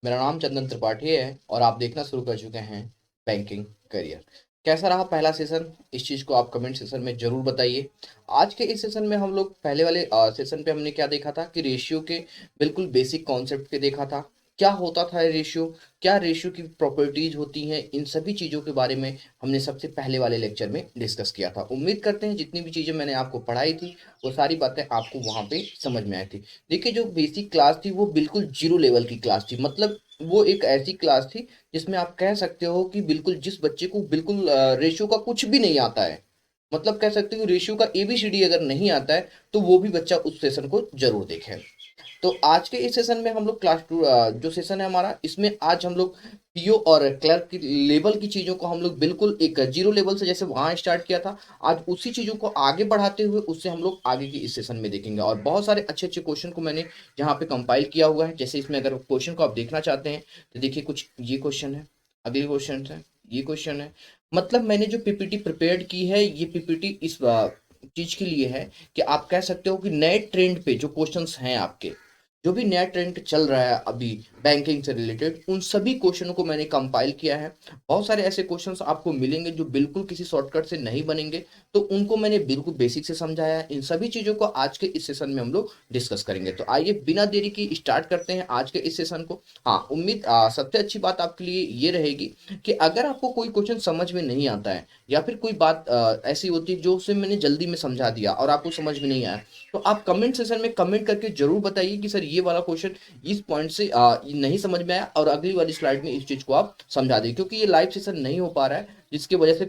मेरा नाम चंदन त्रिपाठी है और आप देखना शुरू कर चुके हैं बैंकिंग करियर। कैसा रहा पहला सेशन? इस चीज़ को आप कमेंट सेशन में ज़रूर बताइए। आज के इस सेशन में हम लोग पहले वाले सेशन पे हमने क्या देखा था कि रेशियो के बिल्कुल बेसिक कॉन्सेप्ट पे देखा था। क्या होता था रेशियो, क्या रेशियो की प्रॉपर्टीज होती हैं, इन सभी चीज़ों के बारे में हमने सबसे पहले वाले लेक्चर में डिस्कस किया था। उम्मीद करते हैं जितनी भी चीज़ें मैंने आपको पढ़ाई थी वो सारी बातें आपको वहाँ पे समझ में आई थी। देखिए, जो बेसिक क्लास थी वो बिल्कुल जीरो लेवल की क्लास थी। मतलब वो एक ऐसी क्लास थी जिसमें आप कह सकते हो कि बिल्कुल जिस बच्चे को बिल्कुल रेशियो का कुछ भी नहीं आता है, मतलब कह सकते हो रेशियो का एबीसीडी अगर नहीं आता है तो वो भी बच्चा उस सेशन को जरूर देखे। तो आज के इस सेशन में हम लोग क्लास टू जो सेशन है हमारा, इसमें आज हम लोग पीओ और क्लर्क की लेवल की चीज़ों को हम लोग बिल्कुल एक जीरो लेवल से जैसे वहाँ स्टार्ट किया था, आज उसी चीज़ों को आगे बढ़ाते हुए उससे हम लोग आगे की इस सेशन में देखेंगे। और बहुत सारे अच्छे अच्छे क्वेश्चन को मैंने यहाँ पे कंपाइल किया हुआ है। जैसे इसमें अगर क्वेश्चन को आप देखना चाहते हैं तो देखिए, कुछ ये क्वेश्चन है, अगले क्वेश्चन है, ये क्वेश्चन है। मतलब मैंने जो पीपीटी प्रिपेयर की है, ये पीपीटी इस चीज़ के लिए है कि आप कह सकते हो कि नए ट्रेंड पे जो क्वेश्चंस हैं आपके, जो भी नया ट्रेंड चल रहा है अभी बैंकिंग से रिलेटेड, उन सभी क्वेश्चनों को मैंने कंपाइल किया है। बहुत सारे ऐसे क्वेश्चंस आपको मिलेंगे जो बिल्कुल किसी शॉर्टकट से नहीं बनेंगे, तो उनको मैंने बिल्कुल बेसिक से समझाया है। इन सभी चीज़ों को आज के इस सेशन में हम लोग डिस्कस करेंगे। तो आइए बिना देरी की स्टार्ट करते हैं आज के इस सेशन को। हाँ, उम्मीद सबसे अच्छी बात आपके लिए ये रहेगी कि अगर आपको कोई क्वेश्चन समझ में नहीं आता है या फिर कोई बात ऐसी होती है जो उसे मैंने जल्दी में समझा दिया और आपको समझ में नहीं आया, तो आप कमेंट सेशन में कमेंट करके जरूर बताइए कि सर ये वाला क्वेश्चन इस पॉइंट से नहीं समझ में आया और अगली वाली स्लाइड में इस चीज़ को आप समझा दें। क्योंकि ये लाइव सेशन नहीं हो पा रहा है, जिसकी वजह से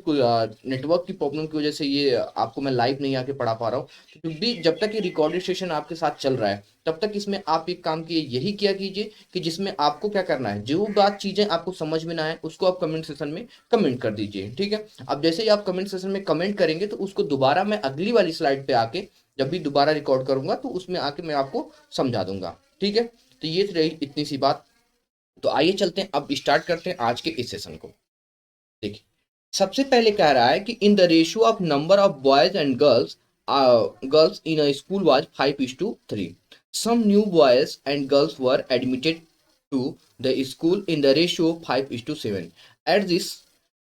नेटवर्क की प्रॉब्लम की वजह से ये आपको मैं लाइव नहीं आके पढ़ा पा रहा हूँ। क्योंकि जब तक ये रिकॉर्डेड सेशन आपके साथ चल रहा है तब तक इसमें आप एक काम किए, यही किया कीजिए कि जिसमें आपको क्या करना है, जो बात चीज़ें आपको समझ में ना आए उसको आप कमेंट सेशन में कमेंट कर दीजिए। ठीक है, अब जैसे ही आप कमेंट सेशन में कमेंट करेंगे तो उसको दोबारा मैं अगली वाली स्लाइड पे आके जब भी दोबारा रिकॉर्ड करूंगा तो उसमें आके मैं आपको समझा दूंगा। ठीक है, तो ये रही इतनी सी बात। तो आइए चलते हैं, अब स्टार्ट करते हैं आज के इस सेशन को। देखिए, सबसे पहले कह रहा है कि in the ratio of number of boys and girls in a school was 5:3। Some new boys and girls were admitted to the school in the ratio 5:7। At this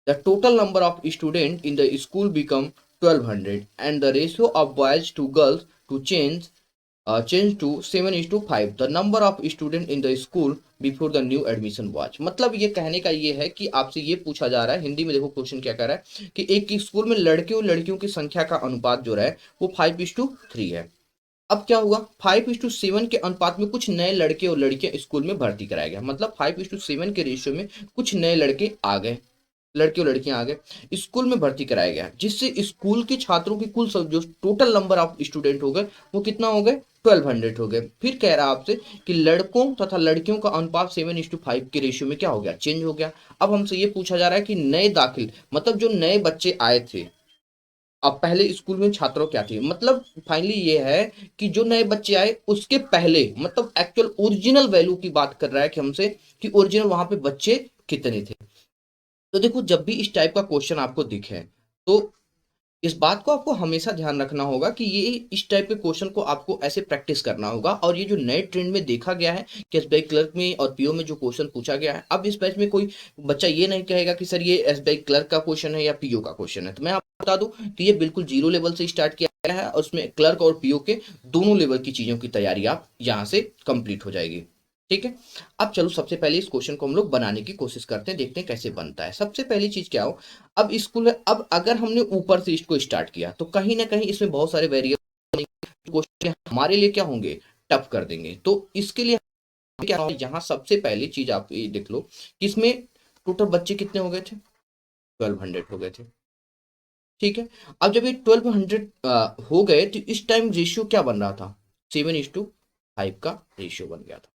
the total number of students in the school become 1200 and the ratio of boys to girls to change to 7:5। the number of students in the school before the new admission was। मतलब ये कहने का ये है कि आपसे ये पूछा जा रहा है हिंदी में, देखो क्वेश्चन क्या कर रहा है कि एक स्कूल में लड़के और लड़कियों की संख्या का अनुपात जो है वो 5:3 है। अब क्या हुआ, 5:7 के अनुपात में कुछ नए लड़के और लड़कियां स्कूल में भर्ती कराया गया। मतलब 5:7 के रेशियो में कुछ नए लड़के आ गए, लड़के और लड़कियां आ गए, स्कूल में भर्ती कराया गया, जिससे स्कूल के छात्रों की कुल जो टोटल नंबर ऑफ स्टूडेंट हो गए वो कितना हो गए, 1200 हो गए। फिर कह रहा है आपसे कि लड़कों तथा लड़कियों का अनुपात 7:5 के रेशियो में क्या हो गया, चेंज हो गया। अब हमसे ये पूछा जा रहा है कि नए दाखिल, मतलब जो नए बच्चे आए थे, अब पहले स्कूल में छात्रों क्या थी, मतलब फाइनली ये है कि जो नए बच्चे आए उसके पहले, मतलब एक्चुअल ओरिजिनल वैल्यू की बात कर रहा है कि हमसे कि ओरिजिनल वहां पे बच्चे कितने थे। तो देखो, जब भी इस टाइप का क्वेश्चन आपको दिखे तो इस बात को आपको हमेशा ध्यान रखना होगा कि ये इस टाइप के क्वेश्चन को आपको ऐसे प्रैक्टिस करना होगा। और ये जो नए ट्रेंड में देखा गया है कि एसबीआई क्लर्क में और पीओ में जो क्वेश्चन पूछा गया है, अब इस बैच में कोई बच्चा ये नहीं कहेगा कि सर ये एसबीआई क्लर्क का क्वेश्चन है या पीओ का क्वेश्चन है। तो मैं आपको बता दूं कि ये बिल्कुल जीरो लेवल से स्टार्ट किया गया है और उसमें क्लर्क और पीओ के दोनों लेवल की चीजों की तैयारी आप यहाँ से कंप्लीट हो जाएगी। ठीक है, अब चलो सबसे पहले इस क्वेश्चन को हम लोग बनाने की कोशिश करते हैं, देखते हैं कैसे बनता है। सबसे पहली चीज क्या हो, अब स्कूल में अब अगर हमने ऊपर से इसको स्टार्ट किया तो कहीं ना कहीं इसमें बहुत सारे वेरिएबल क्वेश्चन हमारे लिए क्या होंगे, टफ कर देंगे। तो इसके लिए क्या होगा, यहाँ सबसे पहली चीज आप ये देख लो कि इसमें टोटल बच्चे कितने हो गए थे, 1200 हो गए थे। ठीक है, अब जब ये 1200 हो गए तो इस टाइम रेशियो क्या बन रहा था, 7:5 का रेशियो बन गया था।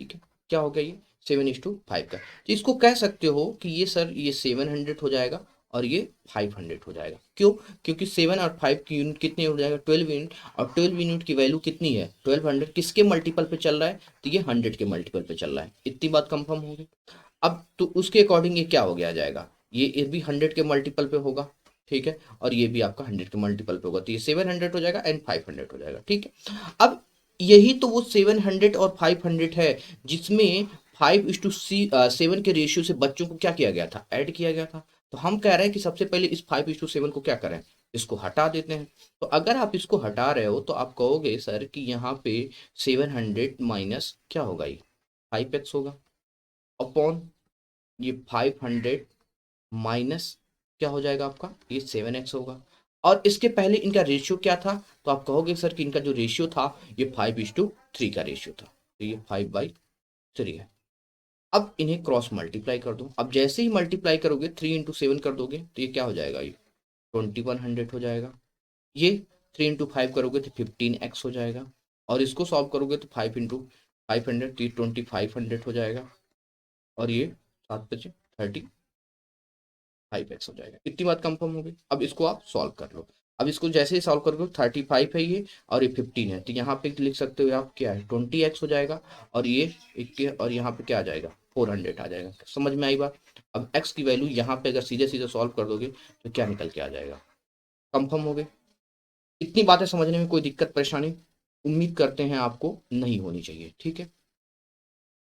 ठीक है, क्या हो गया ये, 7:5 का। तो इसको कह सकते हो कि ये सर ये 700 हो जाएगा और ये 500 हो जाएगा। क्यों, क्योंकि 7 और 5 की यूनिट कितनी हो जाएगा, 12 यूनिट, और 12 यूनिट की वैल्यू कितनी है, 1200 किसके मल्टीपल पे चल रहा है, तो ये 100 के मल्टीपल पे चल रहा है। इतनी बात कंफर्म होगी। अब तो उसके अकॉर्डिंग ये क्या हो गया जाएगा, ये भी 100 के मल्टीपल पे होगा। ठीक है, और ये भी आपका 100 के मल्टीपल पे होगा, तो ये 700 हो जाएगा एंड 500 हो जाएगा। ठीक है, अब यही तो वो 700 और 500 है, जिसमें 5:7 के रेशियो से बच्चों को क्या किया गया था, ऐड किया गया था। तो हम कह रहे हैं कि सबसे पहले इस 5:7 को क्या करें, इसको हटा देते हैं। तो अगर आप इसको हटा रहे हो तो आप कहोगे सर कि यहाँ पे 700 माइनस क्या होगा, ये 5x होगा, अपॉन ये 500 माइनस क्या हो जाएगा आपका, ये 7x होगा। और इसके पहले इनका रेशियो क्या था, तो आप कहोगे सर कि इनका जो रेशियो था ये 5:3 का रेशियो था, तो ये 5/3 है। अब इन्हें क्रॉस मल्टीप्लाई कर दो। अब जैसे ही मल्टीप्लाई करोगे 3 × 7 कर दोगे तो ये क्या हो जाएगा, ये 2100 हो जाएगा। ये 3 × 5 करोगे तो 15x हो जाएगा। और इसको सॉल्व करोगे तो 5 × 500 तो ये 2500 हो जाएगा। और ये 7×5 35x हो जाएगा। इतनी बात कंफर्म हो गई। अब इसको आप सॉल्व कर लो। अब इसको जैसे ही सॉल्व करोगे 35 है ये, और ये 15 है, तो यहाँ पे लिख सकते हो आप क्या है, 20x हो जाएगा। और ये 21 और यहाँ पे क्या आ जाएगा, 400 आ जाएगा। समझ में आई बात। अब x की वैल्यू यहाँ पे अगर सीधे सीधे सॉल्व कर दोगे तो क्या निकल के आ जाएगा, कंफर्म हो गए। इतनी बातें समझने में कोई दिक्कत परेशानी उम्मीद करते हैं आपको नहीं होनी चाहिए, ठीक है।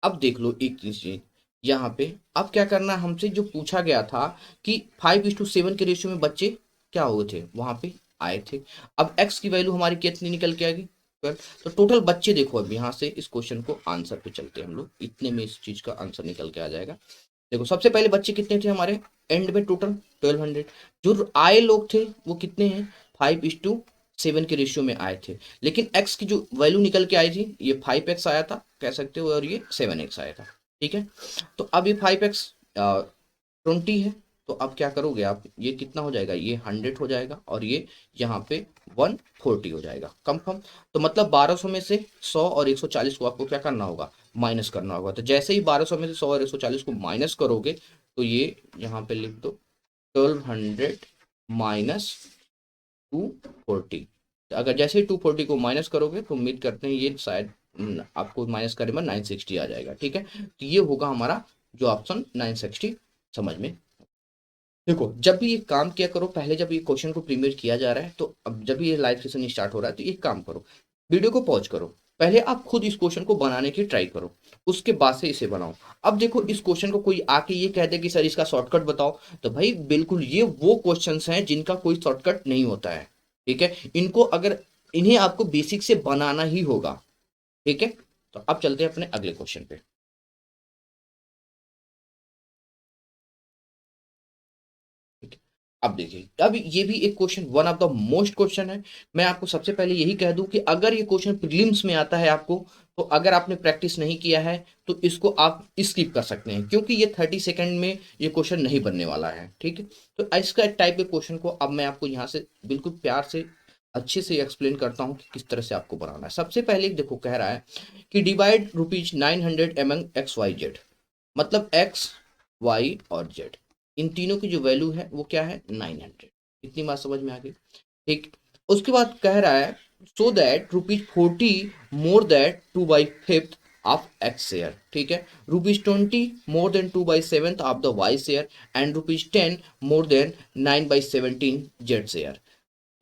अब देख लो एक चीज यहाँ पे, अब क्या करना है हमसे, जो पूछा गया था कि 5:7 के रेशियो में बच्चे क्या हुए थे, वहां पे आए थे। अब x की वैल्यू हमारी कितनी निकल के आएगी, 12। तो टोटल बच्चे देखो, अब यहाँ से इस क्वेश्चन को आंसर पे चलते हैं हम लोग, इतने में इस चीज का आंसर निकल के आ जाएगा। देखो सबसे पहले बच्चे कितने थे हमारे एंड में, टोटल 1200। जो आए लोग थे वो कितने हैं, 5:7 के रेशियो में आए थे। लेकिन x की जो वैल्यू निकल के आई थी, ये 5x आया था कह सकते हो, और ये 7x आया था, ठीक है। तो अब ये 5x 20 है, तो अब क्या करोगे आप, ये कितना हो जाएगा, ये 100 हो जाएगा, और ये यहाँ पे 140 हो जाएगा, कंफर्म। तो मतलब 1200 में से 100 और 140 को आपको क्या करना होगा, माइनस करना होगा। तो जैसे ही 1200 में से 100 और 140 को माइनस करोगे तो ये यहाँ पे लिख दो 1200 माइनस 240। अगर जैसे ही 240 को माइनस करोगे तो उम्मीद करते हैं ये शायद आपको माइनस करने में 960 आ जाएगा, ठीक है। तो ये होगा हमारा जो ऑप्शन 960। समझ में। देखो जब भी ये काम किया करो, पहले जब ये क्वेश्चन को प्रीमियर किया जा रहा है, तो अब जब ये लाइव सेशन स्टार्ट हो रहा है तो एक काम करो, वीडियो को पॉज करो, पहले आप खुद इस क्वेश्चन को बनाने की ट्राई करो, उसके बाद से इसे बनाओ। अब देखो इस क्वेश्चन को कोई आके ये कह दे कि सर इसका शॉर्टकट बताओ, तो भाई बिल्कुल ये वो क्वेश्चंस हैं जिनका कोई शॉर्टकट नहीं होता है, ठीक है। इनको अगर इन्हें आपको बेसिक से बनाना ही होगा, ठीक है। तो अब चलते हैं अपने अगले क्वेश्चन पे। अब देखिए, अब ये भी एक question, one of the most question है। मैं आपको सबसे पहले यही कह दूं कि अगर ये क्वेश्चन प्रीलिम्स में आता है आपको, तो अगर आपने प्रैक्टिस नहीं किया है तो इसको आप स्किप कर सकते हैं, क्योंकि ये 30 सेकंड में ये क्वेश्चन नहीं बनने वाला है, ठीक है। तो इसका टाइप के क्वेश्चन को अब मैं आपको यहाँ से बिल्कुल प्यार से अच्छे से एक्सप्लेन करता हूँ कि किस तरह से आपको बनाना है। सबसे पहले देखो कह रहा है कि डिवाइड ₹900 एमंग XYZ, मतलब एक्स वाई और जेड, इन तीनों की जो वैल्यू है वो क्या है, 900। इतनी बात समझ में आ गई, ठीक। उसके बाद कह रहा है so that ₹40 more that 2/5 of X share, ठीक है। ₹20 more then 2/7 of the Y share, and ₹10 more then 9/17 Z share,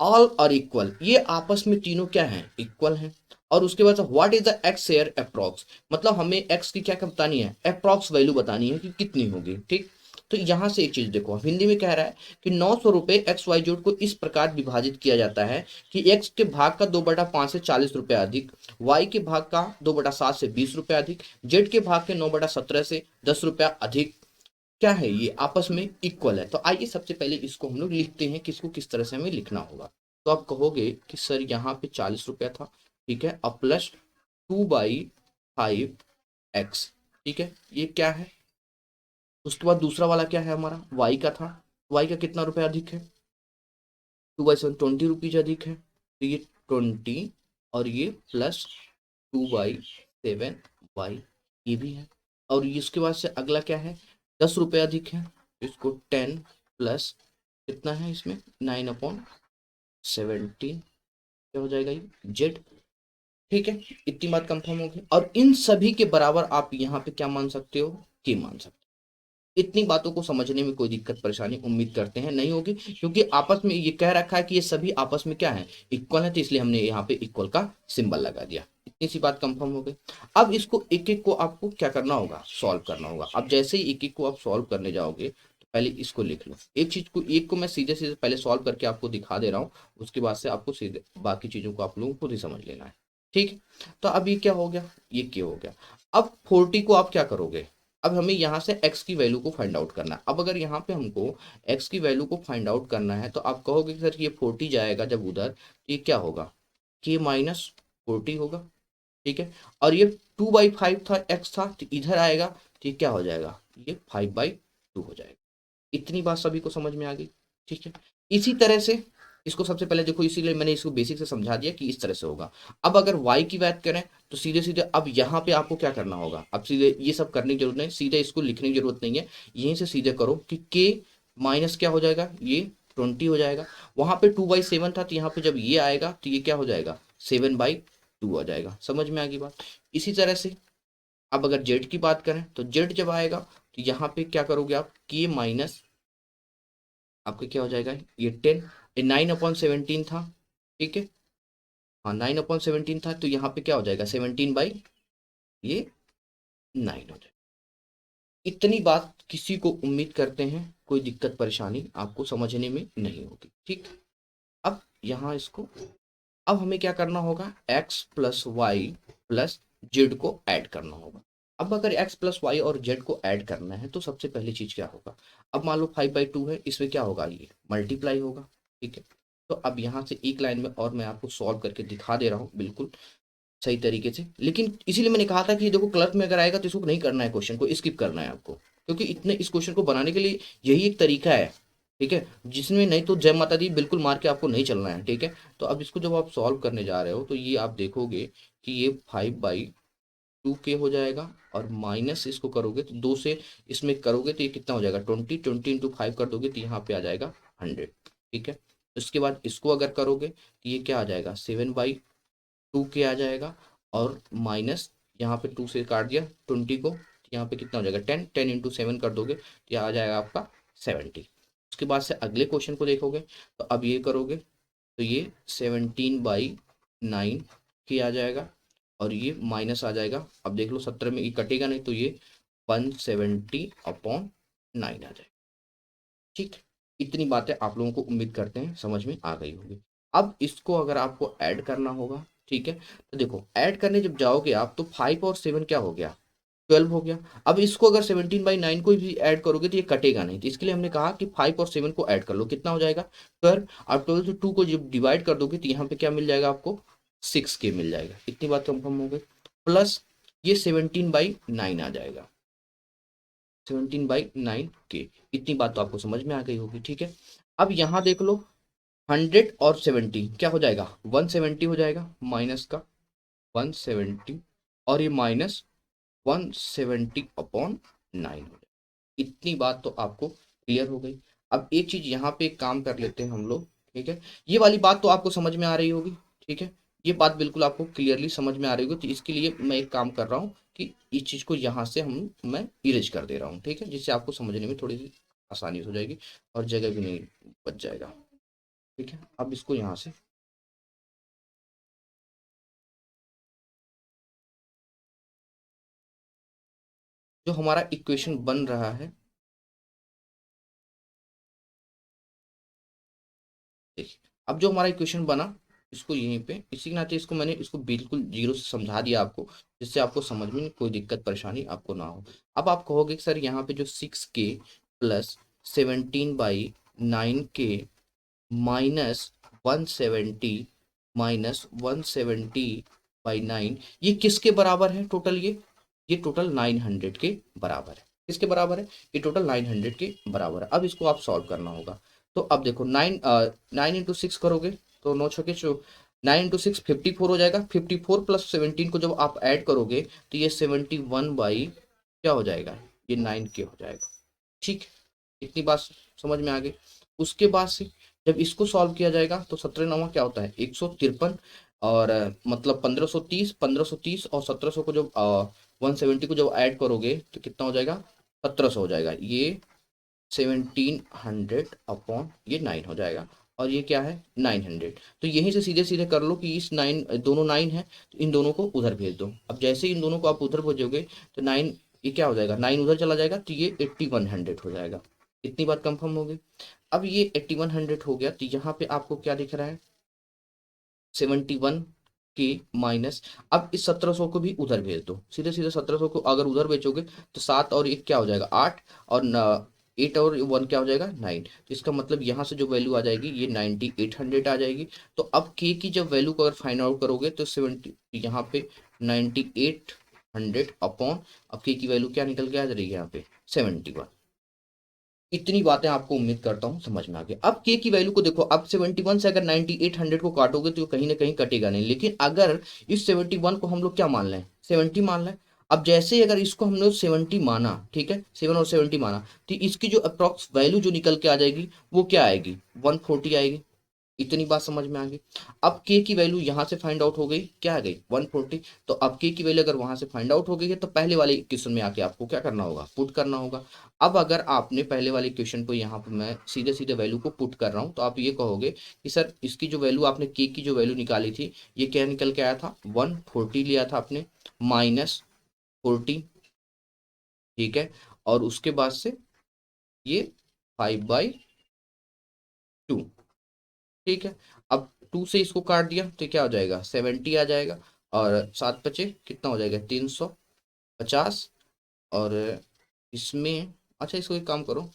all are equal. ये आपस में तीनों क्या हैं, इक्वल हैं। और उसके बाद what is the x share approx, मतलब हमें एक्स की क्या बतानी है, अप्रॉक्स वैल्यू बतानी है कि कितनी होगी, ठीक। तो यहां से एक चीज देखो, हिंदी में कह रहा है कि 900 रुपए XYZ को इस प्रकार विभाजित किया जाता है कि एक्स के भाग का 2/5 से 40 रुपए अधिक, वाई के भाग का 2/7 से 20 रुपए अधिक, जेड के भाग के 9/17 से 10 रुपया अधिक, क्या है ये आपस में इक्वल है। तो आइए सबसे पहले इसको हम लोग लिखते हैं, किसको किस तरह से हमें लिखना होगा। तो आप कहोगे कि सर यहाँ पे 40 रुपया था, ठीक है, अब प्लस 2/5x, ठीक है, ये क्या है। उसके बाद दूसरा वाला क्या है हमारा, y का था, y का कितना रुपया अधिक है, 2/7 20 रुपीज अधिक है, तो ये 20, और ये प्लस 2/7 y, ये भी है। और इसके बाद से अगला क्या है, 10 रुपये अधिक है, इसको 10 प्लस कितना है इसमें 9/17, क्या हो जाएगा ये जेड, ठीक है। इतनी बात कंफर्म होगी। और इन सभी के बराबर आप यहाँ पे क्या मान सकते हो, के मान सकते हो। इतनी बातों को समझने में कोई दिक्कत परेशानी उम्मीद करते हैं नहीं होगी, क्योंकि आपस में ये कह रखा है कि ये सभी आपस में क्या है, इक्वल है, तो इसलिए हमने यहाँ पे इक्वल का सिंबल लगा दिया। इतनी सी बात कंफर्म हो गई। अब इसको एक एक को आपको क्या करना होगा, सॉल्व करना होगा। अब जैसे ही एक एक को आप सॉल्व करने जाओगे तो पहले इसको लिख लो, एक चीज को एक को मैं सीधे सीधे पहले सॉल्व करके आपको दिखा दे रहा हूँ, उसके बाद से आपको सीधे बाकी चीजों को आप लोगों को खुद ही समझ लेना है। ठीक है, तो अब ये क्या हो गया, ये क्या हो गया। अब 40 को आप क्या करोगे, अब हमें यहाँ से x की वैल्यू को फाइंड आउट करना है। अब अगर यहाँ पे हमको x की वैल्यू को फाइंड आउट करना है तो आप कहोगे कि सर ये 40 जाएगा जब उधर, तो ये क्या होगा, k माइनस 40 होगा। ठीक है, और ये 2/5 था, x था, तो इधर आएगा तो ये क्या हो जाएगा, ये 5/2 हो जाएगा। इतनी बात सभी को समझ में आ गई। ठीक है, इसी तरह से इसको सबसे पहले देखो, इसीलिए मैंने इसको बेसिक से समझा दिया कि इस तरह से होगा। अब अगर y की बात करें तो सीधे सीधे अब यहाँ पे आपको क्या करना होगा, अब सीधे ये सब करने की जरूरत नहीं, सीधे इसको लिखने की जरूरत नहीं है, यहीं से सीधे करो कि k माइनस क्या हो जाएगा, ये 20 हो जाएगा। वहां पे 2/7 था, तो यहाँ पे जब ये आएगा तो ये क्या हो जाएगा, 7/2 आ जाएगा। समझ में आ गई बात। इसी तरह से अब अगर जेड की बात करें तो जेड जब आएगा तो यहाँ पे क्या करोगे आप, के माइनस आपका क्या हो जाएगा, ये 10, ये 9/17 था। ठीक है, हाँ 9/17 था, तो यहाँ पे क्या हो जाएगा 17/, ये 9 हो जाएगा। इतनी बात किसी को उम्मीद करते हैं कोई दिक्कत परेशानी आपको समझने में नहीं होगी। ठीक, अब यहाँ इसको, अब हमें क्या करना होगा, x plus Y plus Z को ऐड करना होगा। अब अगर x प्लस वाई और जेड को ऐड करना है तो सबसे पहली चीज क्या होगा, अब मान लो 5/2 है, इसमें क्या होगा, ये मल्टीप्लाई होगा। ठीक है, तो अब यहाँ से एक लाइन में और मैं आपको सॉल्व करके दिखा दे रहा हूँ बिल्कुल सही तरीके से। लेकिन इसीलिए मैंने कहा था कि देखो क्लर्क में अगर आएगा तो इसको नहीं करना है, क्वेश्चन को स्किप करना है आपको, क्योंकि इतने इस क्वेश्चन को बनाने के लिए यही एक तरीका है। ठीक है, जिसमें नहीं तो जय माता दी बिल्कुल मार के आपको नहीं चलना है। ठीक है, तो अब इसको जब आप सॉल्व करने जा रहे हो तो ये आप देखोगे कि ये 5/2 हो जाएगा, और माइनस इसको करोगे तो 2 से इसमें करोगे तो ये कितना हो जाएगा, 20 इंटू 5 कर दोगे तो यहाँ पे आ जाएगा 100। ठीक है, उसके बाद इसको अगर करोगे तो ये क्या आ जाएगा, 7/2 के आ जाएगा, और माइनस यहाँ पे 2 से काट दिया 20 को, तो यहाँ पे कितना हो जाएगा 10, 10 इंटू 7 कर दोगे तो यह आ जाएगा आपका 70। उसके बाद से अगले क्वेश्चन को देखोगे तो अब ये करोगे तो ये 17/9 के आ जाएगा, और ये माइनस आ जाएगा, अब देख लो 17 में ये कटेगा नहीं तो ये 170/9 आ जाएगा। ठीक, इतनी बातें आप लोगों को उम्मीद करते हैं समझ में आ गई होगी। अब इसको अगर आपको ऐड करना होगा, ठीक है, तो देखो ऐड करने जब जाओगे आप तो 5 और 7 क्या हो गया, 12 हो गया। अब इसको अगर 17/9 को भी ऐड करोगे तो ये कटेगा नहीं, तो इसके लिए हमने कहा कि 5 और 7 को ऐड कर लो, कितना हो जाएगा 12। अब 12 से 2 को जब डिवाइड कर दोगे तो यहाँ पे क्या मिल जाएगा आपको, 6k मिल जाएगा। इतनी बात कंफर्म हो गई, प्लस ये 17/9 आ जाएगा, 17/9 के। इतनी बात तो आपको समझ में आ गई होगी। ठीक है, अब यहाँ देख लो 100 और 70 क्या हो जाएगा, 170 हो जाएगा, माइनस का 170, और ये माइनस 170/9 हो जाएगा। इतनी बात तो आपको क्लियर हो गई। अब एक चीज यहाँ पे एक काम कर लेते हैं हम लोग। ठीक है, ये वाली बात तो आपको समझ में आ रही होगी। ठीक है, ये बात बिल्कुल आपको क्लियरली समझ में आ रही होगी, तो इसके लिए मैं एक काम कर रहा हूँ कि इस चीज को यहाँ से मैं इरेज कर दे रहा हूँ। ठीक है, जिससे आपको समझने में थोड़ी सी आसानी हो जाएगी और जगह भी नहीं बच जाएगा। ठीक है, अब इसको यहाँ से, जो हमारा इक्वेशन बन रहा है, देखिए अब जो हमारा इक्वेशन बना, इसको यहीं पे इसी के नाते इसको मैंने इसको बिल्कुल जीरो से समझा दिया आपको, जिससे आपको समझ में कोई दिक्कत परेशानी आपको ना हो। अब आप कहोगे कि सर यहाँ पे जो 6k प्लस 17/9 के माइनस 170 माइनस 170/9 ये किसके बराबर है टोटल, ये टोटल 900 के बराबर है। किसके बराबर है, ये टोटल 900 के बराबर है। अब इसको आप सॉल्व करना होगा, तो अब देखो 9 इंटू 6 करोगे तो 9 6 9 इंटू 6 54 हो जाएगा। 54 प्लस 17 को जब आप ऐड करोगे तो ये 71 क्या हो जाएगा, ये 9k हो जाएगा। ठीक, इतनी बात समझ में आ गई। उसके बाद से जब इसको सॉल्व किया जाएगा तो 17 क्या होता है 153, और मतलब 1530, 1530 और 1700 को जब 170 को जब ऐड करोगे तो कितना हो जाएगा 1700 हो जाएगा। ये 1700/9 हो जाएगा, और ये क्या है 900। तो यहीं से सीधे सीधे कर लो कि इस 9 दोनों 9 है तो इन दोनों को उधर भेज दो। अब जैसे ही इन दोनों को आप उधर भेजोगे तो 9 ये क्या हो जाएगा, 9 उधर चला जाएगा तो ये 8100 हो जाएगा। इतनी बात कंफर्म हो गई। अब ये 8100 हो गया तो यहाँ पे आपको क्या दिख रहा है 71 के माइनस। अब इस 1700 को भी उधर भेज दो, सीधे सीधे 1700 को अगर उधर भेजोगे तो 7 और 1 क्या हो जाएगा 8, और 8 और 1 क्या हो जाएगा 9। तो इसका मतलब यहाँ से जो वैल्यू आ जाएगी ये 9800 आ जाएगी। तो अब के की जब वैल्यू को अगर फाइंड आउट करोगे तो 70 यहाँ पे 9800 अपॉन, अब के की वैल्यू क्या निकल के आ जाएगी यहाँ पे 71। इतनी बातें आपको उम्मीद करता हूँ समझ में आ गई। अब के की वैल्यू को देखो, अब 71 से अगर 9800 को काटोगे तो कहीं ना कहीं कटेगा नहीं, लेकिन अगर इस 71 को हम लोग क्या मान लें 70 मान लें। अब जैसे ही अगर इसको हम लोग 70 माना, ठीक है 7 और 70 माना, तो इसकी जो अप्रॉक्स वैल्यू जो निकल के आ जाएगी वो क्या आएगी 140 आएगी। इतनी बात समझ में आ गई। अब के की वैल्यू यहाँ से फाइंड आउट हो गई, क्या आ गई 140। तो अब के की वैल्यू अगर वहां से फाइंड आउट हो गई है तो पहले वाले क्वेश्चन में आके आपको क्या करना होगा पुट करना होगा। अब अगर आपने पहले वाले क्वेश्चन को यहाँ पर मैं सीधे सीधे वैल्यू को पुट कर रहा हूँ तो आप ये कहोगे कि सर इसकी जो वैल्यू आपने के की जो वैल्यू निकाली थी ये क्या निकल के आया था 140 लिया था आपने -40, ठीक है। और उसके बाद से ये 5/2, ठीक है। अब 2 से इसको काट दिया तो क्या हो जाएगा 70 आ जाएगा, और 7 बचे कितना हो जाएगा 350। और इसमें अच्छा इसको एक काम करो,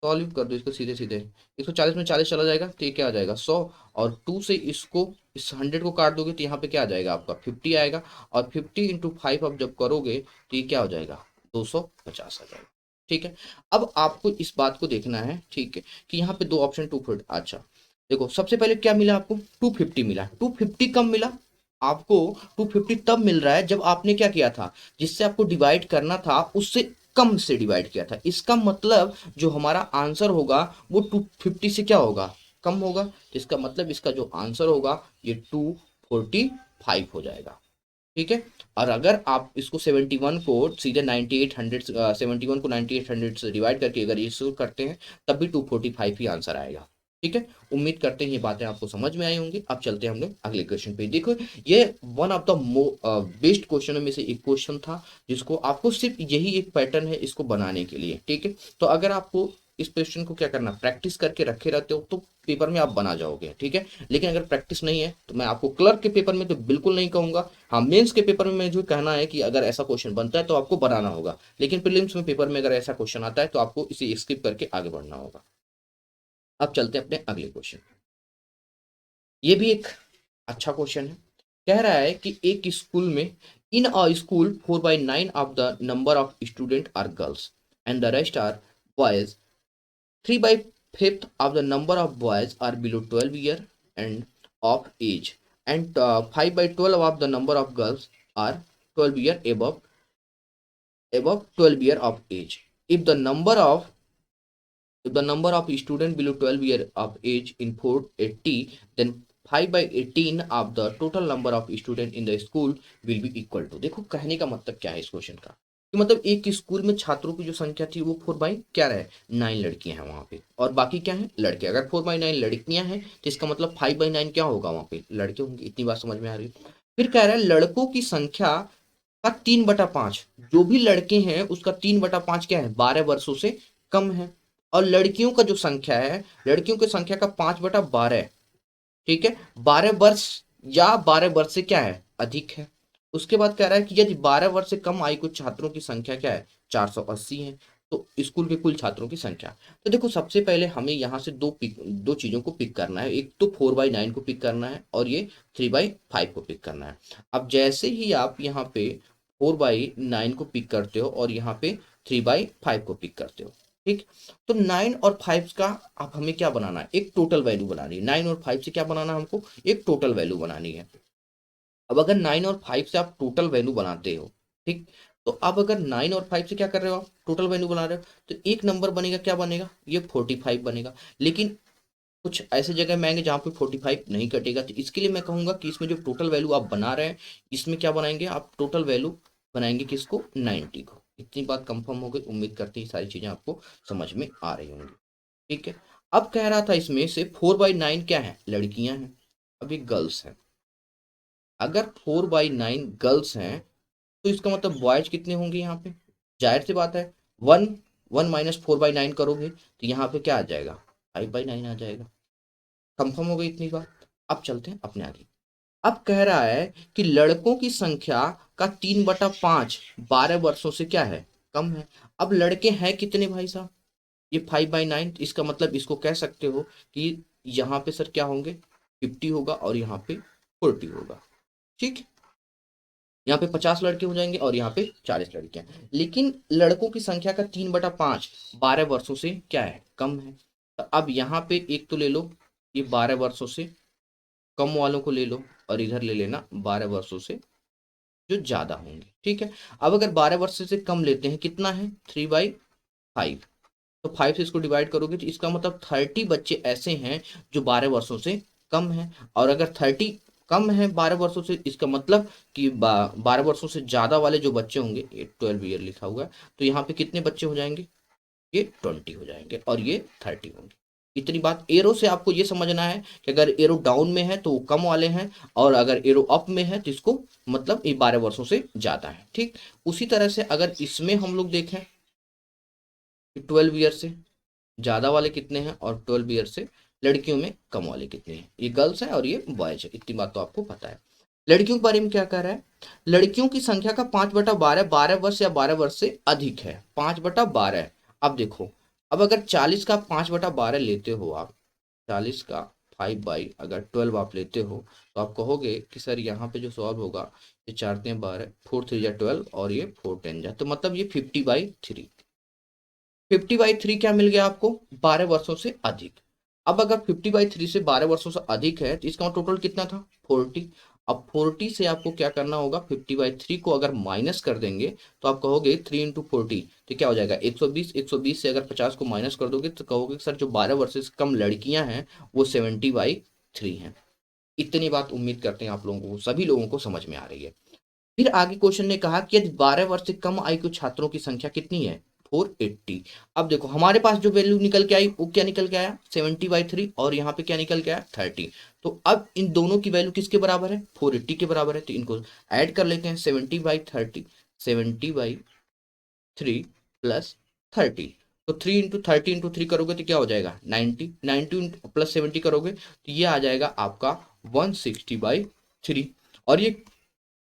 सॉल्व कर दो इसको सीधे सीधे, 140 में 40 चला जाएगा तो ये क्या आ जाएगा 100। और 2 से इसको इस 100 को काट दोगे तो यहाँ पे क्या आ जाएगा आपका 50 आएगा, और 50 इंटू 5 आप जब करोगे तो ये क्या हो जाएगा 250 आ जाएगा, ठीक है। अब आपको इस बात को देखना है, ठीक है, कि यहाँ पे दो ऑप्शन 250, अच्छा देखो सबसे पहले क्या मिला आपको 250 मिला। 250 कम मिला आपको, 250 तब मिल रहा है जब आपने क्या किया था, जिससे आपको डिवाइड करना था उससे कम से डिवाइड किया था। इसका मतलब जो हमारा आंसर होगा वो 250 से क्या होगा कम होगा, तो इसका मतलब इसका जो आंसर होगा ये 245 हो जाएगा, ठीक है। और अगर आप इसको 71 को सीधे 9800 71 को 9800 से डिवाइड करके अगर ये शुरू करते हैं तब भी 245 ही आंसर आएगा, ठीक है। उम्मीद करते हैं ये बातें आपको समझ में आई होंगी। अब चलते हैं हम लोग अगले क्वेश्चन पे। देखो ये वन ऑफ द बेस्ट क्वेश्चनों में से एक क्वेश्चन था जिसको आपको सिर्फ यही एक पैटर्न है इसको बनाने के लिए, ठीक है। तो अगर आपको इस क्वेश्चन को क्या करना प्रैक्टिस करके रखे रहते हो तो पेपर में आप बना जाओगे, ठीक है। लेकिन अगर प्रैक्टिस नहीं है तो मैं आपको क्लर्क के पेपर में तो बिल्कुल नहीं कहूंगा, हाँ मेंस के पेपर में मुझे कहना है कि अगर ऐसा क्वेश्चन बनता है तो आपको बनाना होगा, लेकिन प्रीलिम्स में पेपर में अगर ऐसा क्वेश्चन आता है तो आपको इसे स्किप करके आगे बढ़ना होगा। अब चलते हैं अपने अगले क्वेश्चन। ये भी एक अच्छा क्वेश्चन है। कह रहा है कि एक स्कूल में in a school 4/9 of the number of student are girls and the rest are boys, 3/5 of the number of boys are below 12 year and of age, and 5/12 of the number of girls are 12 year above 12 year of age. If the number of student below 12 year of age in 480, then 5/18 of the total number of student in the school will be equal to। देखो कहने का मतलब क्या है इस question का, कि मतलब एक स्कूल में छात्रों की जो संख्या थी वो 4/9 क्या रहे 9 लड़कियां हैं वहां पे, और बाकी क्या है लड़के। अगर 4/9 लड़कियां हैं तो इसका मतलब 5/9 क्या होगा वहां पे लड़के होंगे। इतनी बात समझ में आ रही है। फिर कह रहा है लड़कों की संख्या का 3/5, जो भी लड़के हैं उसका 3/5 क्या है 12 वर्षों से कम है। और लड़कियों का जो संख्या है, लड़कियों की संख्या का 5/12, ठीक है 12 वर्ष या 12 वर्ष से क्या है अधिक है। उसके बाद कह रहा है कि यदि 12 वर्ष से कम आयु के छात्रों की संख्या क्या है 480 है। तो स्कूल के कुल छात्रों की संख्या, तो देखो सबसे पहले हमें यहाँ से दो चीजों को पिक करना है, एक तो 4/9 को पिक करना है और ये 3/5 को पिक करना है। अब जैसे ही आप यहाँ पे 4/9 को पिक करते हो और यहाँ पे 3/5 को पिक करते हो, ठीक। तो 9 और 5 का अब हमें क्या बनाना है एक टोटल वैल्यू बनानी है। 9 और 5 से क्या बनाना है हमको एक टोटल वैल्यू बनानी है। अब अगर 9 और 5 से आप टोटल वैल्यू बनाते हो, ठीक, तो अब अगर 9 और 5 से क्या कर रहे हो आप टोटल वैल्यू बना रहे हो तो एक नंबर बनेगा क्या बनेगा ये 45 बनेगा। लेकिन कुछ ऐसे जगह में आएंगे जहाँ पे 45 नहीं कटेगा, तो इसके लिए मैं कहूंगा कि इसमें जो टोटल वैल्यू आप बना रहे हैं इसमें क्या बनाएंगे आप टोटल वैल्यू बनाएंगे किसको 90 को। इतनी बात कंफर्म हो गई। उम्मीद करते हैं ये सारी चीजें आपको समझ में आ रही होंगी, ठीक है। अब कह रहा था इसमें से 4/9 क्या है, लड़कियां हैं, अभी गर्ल्स हैं। अगर 4/9 गर्ल्स हैं तो इसका मतलब बॉयज कितने होंगे यहाँ पे, जाहिर सी बात है, वन, 1 - 4/9 करोगे तो यहाँ पे क्या आ जाएगा, 5/9 आ जाएगा। कंफर्म हो गई इतनी बात। अब चलते हैं अपने आगे। अब कह रहा है कि लड़कों की संख्या का 3/5 12 वर्षों से क्या है, कम है। अब लड़के हैं कितने भाई साहब, ये 5/9, इसका मतलब इसको कह सकते हो कि यहाँ पे सर क्या होंगे, 50 होगा और यहाँ पे 40 होगा। ठीक, यहाँ पे 50 लड़के हो जाएंगे और यहाँ पे 40 लड़कियां। लेकिन लड़कों की संख्या का 3/5 12 वर्षों से क्या है, कम है। तो अब यहाँ पे एक तो ले लो, ये 12 वर्षों से कम वालों को ले लो, और इधर ले लेना 12 वर्षों से जो ज्यादा होंगे। ठीक है, अब अगर 12 वर्ष से कम लेते हैं, कितना है, 3/5, तो 5 से इसको डिवाइड करोगे तो इसका मतलब 30 बच्चे ऐसे हैं जो 12 वर्षों से कम है। और अगर 30 कम है 12 वर्षों से, इसका मतलब कि 12 वर्षों से ज्यादा वाले जो बच्चे होंगे, ये 12 ईयर लिखा हुआ है, तो यहाँ पे कितने बच्चे हो जाएंगे, ये 20 हो जाएंगे और ये 30 होंगे। इतनी बात। एरो से आपको ये समझना है कि अगर एरो डाउन में है तो वो कम वाले हैं, और अगर एरो अप में है तो इसको मतलब ये 12 वर्षों से ज्यादा है। ठीक, उसी तरह से अगर इसमें हम लोग देखें कि 12 ईयर से ज्यादा वाले कितने हैं और 12 ईयर से लड़कियों में कम वाले कितने हैं, ये गर्ल्स है और ये बॉयज है, इतनी बात तो आपको पता है। लड़कियों के बारे में क्या कह रहा है, लड़कियों की संख्या का 5/12 12 वर्ष या 12 वर्ष से अधिक है, 5/12। अब देखो, अब अगर 40 का 5/12 लेते हो आप, 40 का 5/12 आप लेते हो, तो आप कहोगे कि सर यहाँ पे जो सॉल्व होगा, ये 4×3 = 12, 4×3 = 12 और ये 4×10 तो मतलब ये 50/3। 50/3 क्या मिल गया आपको, 12 वर्षों से अधिक। अब अगर 50/3 से 12 वर्षों से अधिक है तो इसका टोटल कितना था, 40। अब 40 से आपको क्या करना होगा, 50/3 को अगर माइनस कर देंगे तो आप कहोगे 3 × 40, तो क्या हो जाएगा 120। 120 से अगर 50 को माइनस कर दोगे तो कहोगे सर जो 12 वर्ष से कम लड़कियां हैं वो 70/3 हैं। इतनी बात उम्मीद करते हैं आप लोगों को, सभी लोगों को समझ में आ रही है। फिर आगे क्वेश्चन ने कहा कि यदि 12 वर्ष से कम आयु के छात्रों की संख्या कितनी है, 480। अब देखो हमारे पास जो वैल्यू निकल के आई वो क्या निकल के आया, 70/3, और यहाँ पे क्या निकल के आया, 30। तो अब इन दोनों की वैल्यू किसके बराबर है, 480 के बराबर है, तो इनको ऐड कर लेते हैं, 70/30, 70/3 प्लस 30। तो 3 × 30 × 3 करोगे तो क्या हो जाएगा, 90। 90 प्लस 70 करोगे तो ये आ जाएगा आपका 160/3। और ये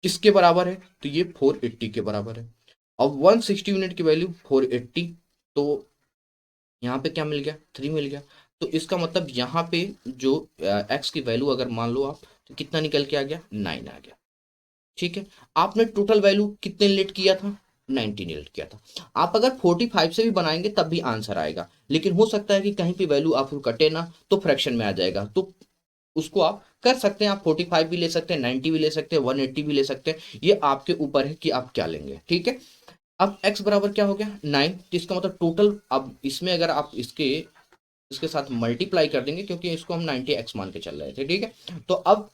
किसके बराबर है, तो ये 480 के बराबर है। अब 160 यूनिट की वैल्यू 480, तो यहाँ पे क्या मिल गया, 3 मिल गया। तो इसका मतलब यहाँ पे जो एक्स की वैल्यू अगर मान लो आप, तो कितना निकल के आ गया, 9 आ गया। ठीक है, आपने टोटल वैल्यू कितने लेट किया था, 19 लेट किया था। आप अगर 45 से भी बनाएंगे तब भी आंसर आएगा, लेकिन हो सकता है कि कहीं पे वैल्यू आपको कटे ना तो फ्रैक्शन में आ जाएगा, तो उसको आप कर सकते हैं, आप 45 भी ले सकते हैं, 90 भी ले सकते हैं, 180 भी ले सकते हैं, ये आपके ऊपर है कि आप क्या लेंगे। ठीक है, अब x बराबर क्या हो गया, 9, तो इसका मतलब टोटल, अब इसमें अगर आप इसके इसके साथ मल्टीप्लाई कर देंगे, क्योंकि इसको हम 90x मान के चल रहे थे। ठीक है, तो अब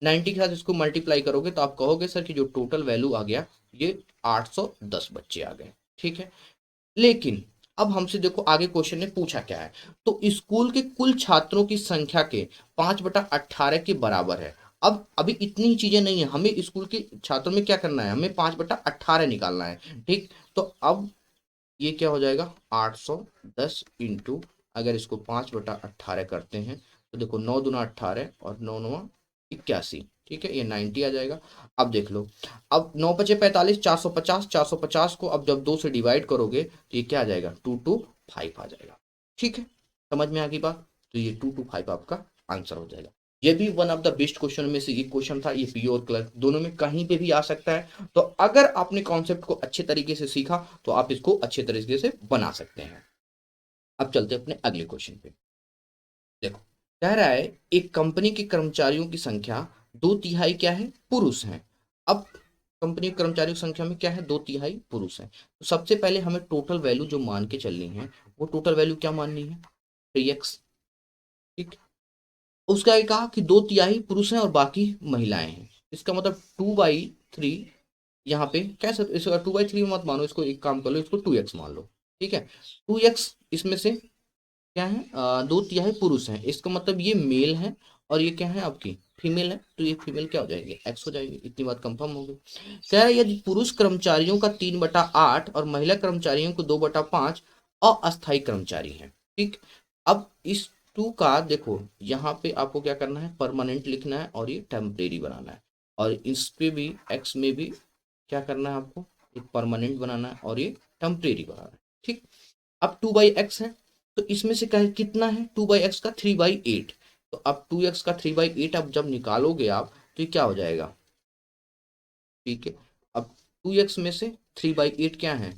90 के साथ इसको मल्टीप्लाई करोगे तो आप कहोगे सर कि जो टोटल वैल्यू आ गया ये 810 बच्चे आ गए। ठीक है, लेकिन अब हमसे देखो आगे क्वेश्चन ने पूछा क्या है, तो स्कूल के कुल छात्रों की संख्या के 5/18 के बराबर है। अब अभी इतनी ही चीजें नहीं है, हमें स्कूल के छात्रों में क्या करना है, हमें 5/18 निकालना है। ठीक, तो अब ये क्या हो जाएगा, 810 इंटू, अगर इसको 5/18 करते हैं तो देखो 9×2 = 18 और 9×9 = 81। ठीक है, ये 90 आ जाएगा। अब देख लो, अब 9×5 = 45, 450, 450 को अब जब 2 से डिवाइड करोगे तो ये क्या आ जाएगा, 225 आ जाएगा। ठीक है, समझ में आ गई बात, तो ये 225 आपका आंसर हो जाएगा। ये भी one of the best question में से एक क्वेश्चन था, ये पीओ और क्लर्क दोनों में कहीं पे भी आ सकता है। तो अगर आपने कॉन्सेप्ट को अच्छे तरीके से सीखा तो आप इसको अच्छे तरीके से बना सकते हैं। अब चलते हैं अपने अगले क्वेश्चन पे। देखो, कह रहा है एक कंपनी के कर्मचारियों की संख्या 2/3 क्या है, पुरुष हैं। अब कंपनी के कर्मचारियों की संख्या में क्या है, 2/3 पुरुष हैं। तो सबसे पहले हमें टोटल वैल्यू जो मान के चलनी है, वो टोटल वैल्यू क्या माननी है, 3x। ठीक, उसका ये कहा कि 2/3 पुरुष हैं और बाकी महिलाएं हैं, इसका मतलब 2/3, यहाँ पे कैसे, इसको 2/3 मत मानो, इसको एक काम कर लो, इसको 2x मान लो। ठीक है, 2x इसमें से क्या है, 2/3 पुरुष हैं, इसका मतलब ये मेल है और ये क्या है आपकी फीमेल है, तो ये फीमेल क्या हो जाएगी, एक्स हो जाएगी। इतनी बात कंफर्म हो गई। कह रहा है यदि पुरुष कर्मचारियों का 3/8 और महिला कर्मचारियों को 2/5 अस्थायी कर्मचारी हैं, ठीक। अब इस टू का देखो, यहाँ पे आपको क्या करना है, परमानेंट लिखना है और ये टेम्परेरी बनाना है, और इस पे भी एक्स में भी क्या करना है आपको, एक परमानेंट बनाना है और ये टेम्परेरी बनाना है, ठीक। अब 2/x है, तो इसमें से क्या कितना है, 2/x का 3/8, तो अब 2x का 3/8 अब जब निकालोगे आप तो ये क्या हो जाएगा, ठीक है। अब 2x में से 3/8 क्या है,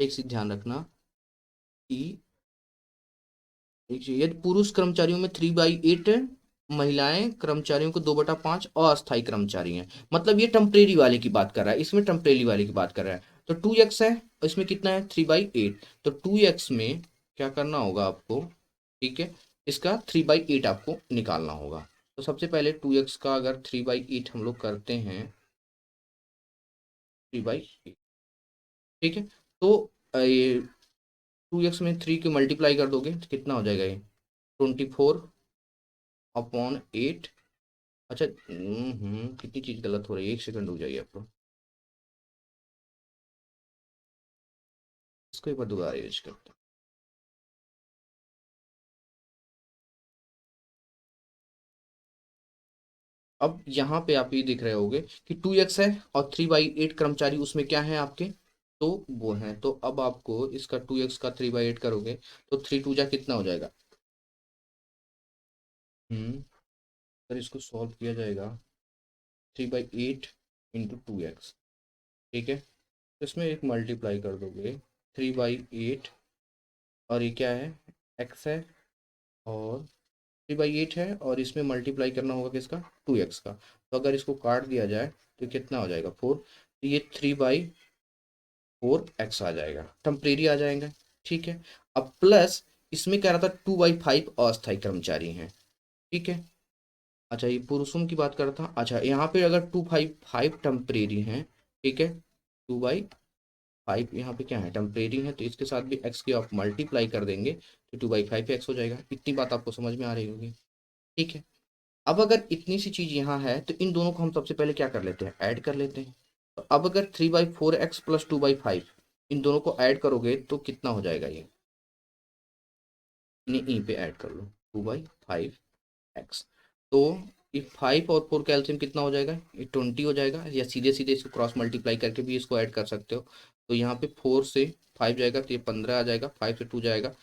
एक चीज ध्यान रखना कि देखिए यदि पुरुष कर्मचारियों में 3/8 है, महिलाएं कर्मचारियों को 2/5 अस्थायी कर्मचारी हैं, मतलब ये टेम्परेरी वाले की बात कर रहा है, इसमें टेम्परेरी वाले की बात कर रहा है। तो 2x है, इसमें कितना है 3/8, तो 2x में क्या करना होगा आपको, ठीक है, इसका 3/8 आपको निकालना होगा। तो सबसे पहले 2x का अगर 3/8 हम लोग करते हैं, 3/8, ठीक है, तो ये 2x में 3 के मल्टीप्लाई कर दोगे तो कितना हो जाएगा, ये 24/8। अच्छा, कितनी चीज गलत हो रही है, एक सेकंड रुक जाइए आप लोग, इसको एक बार दोबारा यूज करते हैं। अब यहाँ पे आप ये देख रहे होगे कि 2x है और 3/8 कर्मचारी उसमें क्या है आपके, तो वो है, तो अब आपको इसका 2x का 3/8 करोगे तो 3 2 जा कितना हो जाएगा, सर इसको सॉल्व किया जाएगा, 3/8 इंटू 2x, ठीक है, तो इसमें एक मल्टीप्लाई कर दोगे, 3/8, और ये क्या है, x है, और 3/8 है, और इसमें मल्टीप्लाई करना होगा किसका, 2x का, तो अगर इसको काट दिया जाए तो कितना हो जाएगा 4, तो ये 3/4 x आ जाएगा, टेम्परेरी आ जाएगा, ठीक है। अब प्लस इसमें कह रहा था 2/5 अस्थायी कर्मचारी हैं, ठीक है। अच्छा ये पुरुषों की बात कर रहा था, अच्छा यहाँ पे अगर 2/5 टेम्परेरी हैं, ठीक है, 2/5 यहाँ पे क्या है टेम्परेरी है, तो इसके साथ भी x की आप मल्टीप्लाई कर देंगे तो 2/5 x हो जाएगा। इतनी बात आपको समझ में आ रही होगी, ठीक है। अब अगर इतनी सी चीज यहाँ है तो इन दोनों को हम सबसे पहले क्या कर लेते हैं, ऐड कर लेते हैं। तो अब अगर 3/4 x प्लस 2/5 इन दोनों को ऐड करोगे तो कितना हो जाएगा, ये इन्हें ई पे ऐड कर लो, 2/5 x, तो ये 5 और 4 का एलसीएम कितना हो जाएगा, ये 20 हो जाएगा, या सीधे सीधे इसको क्रॉस मल्टीप्लाई करके भी इसको ऐड कर सकते हो। तो यहाँ पे 4 से 5 जाएगा तो ये 15 आ जाएगा, 5 से 2 जाएगा,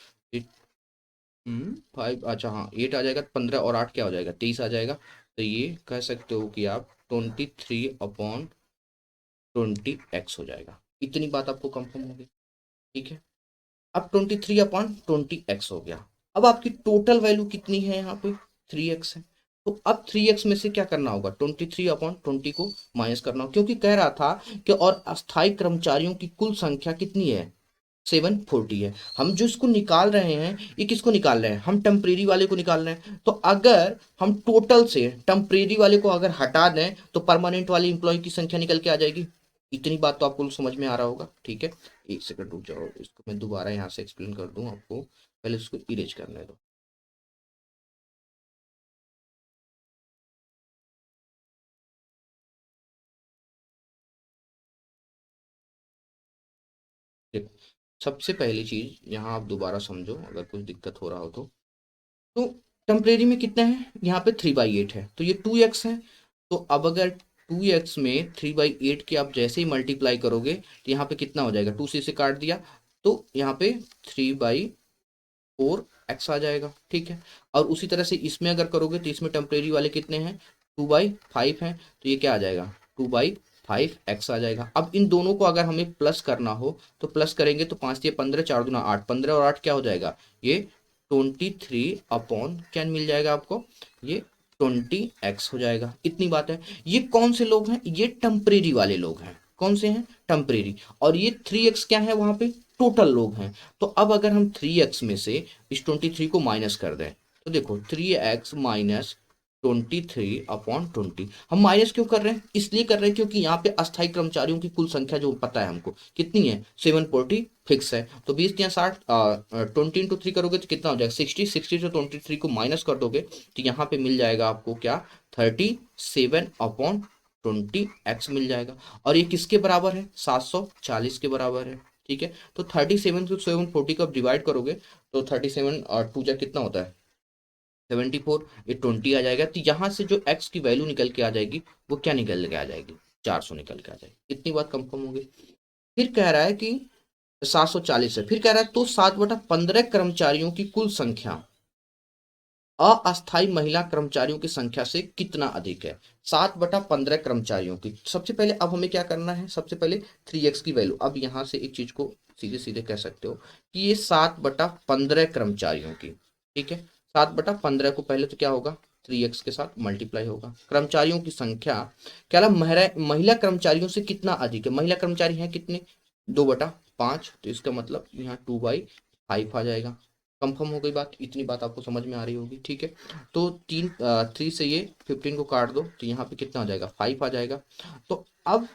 5, अच्छा हाँ 8 आ जाएगा, 15 और 8 क्या हो जाएगा, 23 आ जाएगा। तो ये कह सकते हो कि आप 23/20x हो जाएगा। इतनी बात आपको कंफर्म होगी, ठीक है। अब 23/20x हो गया। अब आपकी टोटल वैल्यू कितनी है, यहाँ पे 3x है, तो अब 3x में से क्या करना होगा, 23/20 को माइनस करना होगा, क्योंकि कह रहा था कि और अस्थायी कर्मचारियों की कुल संख्या कितनी है, 740 है। हम जो इसको निकाल रहे हैं ये किसको निकाल रहे हैं, हम टेम्परेरी वाले को निकाल रहे हैं। तो अगर हम टोटल से टेम्परेरी वाले को अगर हटा दें तो परमानेंट वाले इंप्लॉय की संख्या निकल के आ जाएगी। इतनी बात तो आपको समझ में आ रहा होगा, ठीक है। एक सेकंड रुक जाओ, इसको मैं दोबारा यहाँ से एक्सप्लेन कर दूं आपको, पहले इसको इरेज करने दो। देखो, सबसे पहली चीज यहाँ आप दोबारा समझो, अगर कुछ दिक्कत हो रहा हो तो टेम्परेरी में कितना है, यहाँ पे 3/8 है, तो ये 2x है। तो अब अगर 2x में 3/8 के आप जैसे ही मल्टीप्लाई करोगे तो यहाँ पे कितना हो जाएगा, 2 से काट दिया तो यहाँ पे 3/4 x आ जाएगा, ठीक है। और उसी तरह से इसमें अगर करोगे तो इसमें टेम्परेरी वाले कितने हैं, 2/5 हैं, तो ये क्या आ जाएगा, 2/5 x आ जाएगा। अब इन दोनों को अगर हमें प्लस करना हो तो प्लस करेंगे तो 5 × 15 4 × 8, 15 और 8 क्या हो जाएगा, ये 23 क्या मिल जाएगा आपको, ये 20x हो जाएगा। इतनी बात है। ये कौन से लोग हैं, ये टेम्परेरी वाले लोग हैं, कौन से हैं, टेम्परेरी। और ये 3x क्या है वहां पे, टोटल लोग हैं। तो अब अगर हम 3x में से इस 23 को माइनस कर दें तो देखो 3x माइनस 23/20। हम माइनस क्यों कर रहे हैं? इसलिए कर रहे हैं क्योंकि यहाँ पे अस्थायी कर्मचारियों की कुल संख्या जो पता है हमको कितनी है, 740 फिक्स है। तो 20 या 60, 20 × 3 करोगे तो कितना हो जाएगा, 60 से 23 को माइनस कर दोगे तो यहाँ पे मिल जाएगा आपको क्या, 37/20 मिल जाएगा। और ये किसके बराबर है, 740 के बराबर है। ठीक है, तो 37 को 740 को आप डिवाइड करोगे तो 37 और 2 जा कितना होता है, 74, ये 20 आ जाएगा। तो यहाँ से जो x की वैल्यू निकल के आ जाएगी वो क्या निकल के आ जाएगी, 400 निकल के आ जाएगी। इतनी बात कंफर्म हो गई। फिर कह रहा है कि 740 है, फिर कह रहा है तो 7/15 कर्मचारियों की कुल संख्या अस्थायी महिला कर्मचारियों की संख्या से कितना अधिक है। 7/15 कर्मचारियों की, सबसे पहले अब हमें क्या करना है, सबसे पहले 3x की वैल्यू, अब यहाँ से एक चीज को सीधे सीधे कह सकते हो कि ये 7/15 कर्मचारियों की, ठीक है, 7/15 को पहले तो क्या होगा, 3x के साथ मल्टीप्लाई होगा। कर्मचारियों की संख्या क्या ला, महिला कर्मचारियों से कितना अधिक है, महिला कर्मचारी हैं कितने, 2/5, तो इसका मतलब यहाँ 2/5 आ जाएगा। कंफर्म हो गई बात, इतनी बात आपको समझ में आ रही होगी। ठीक है, तो 3 से ये 15 को काट दो तो यहाँ पे कितना हो जाएगा, 5 आ जाएगा। तो अब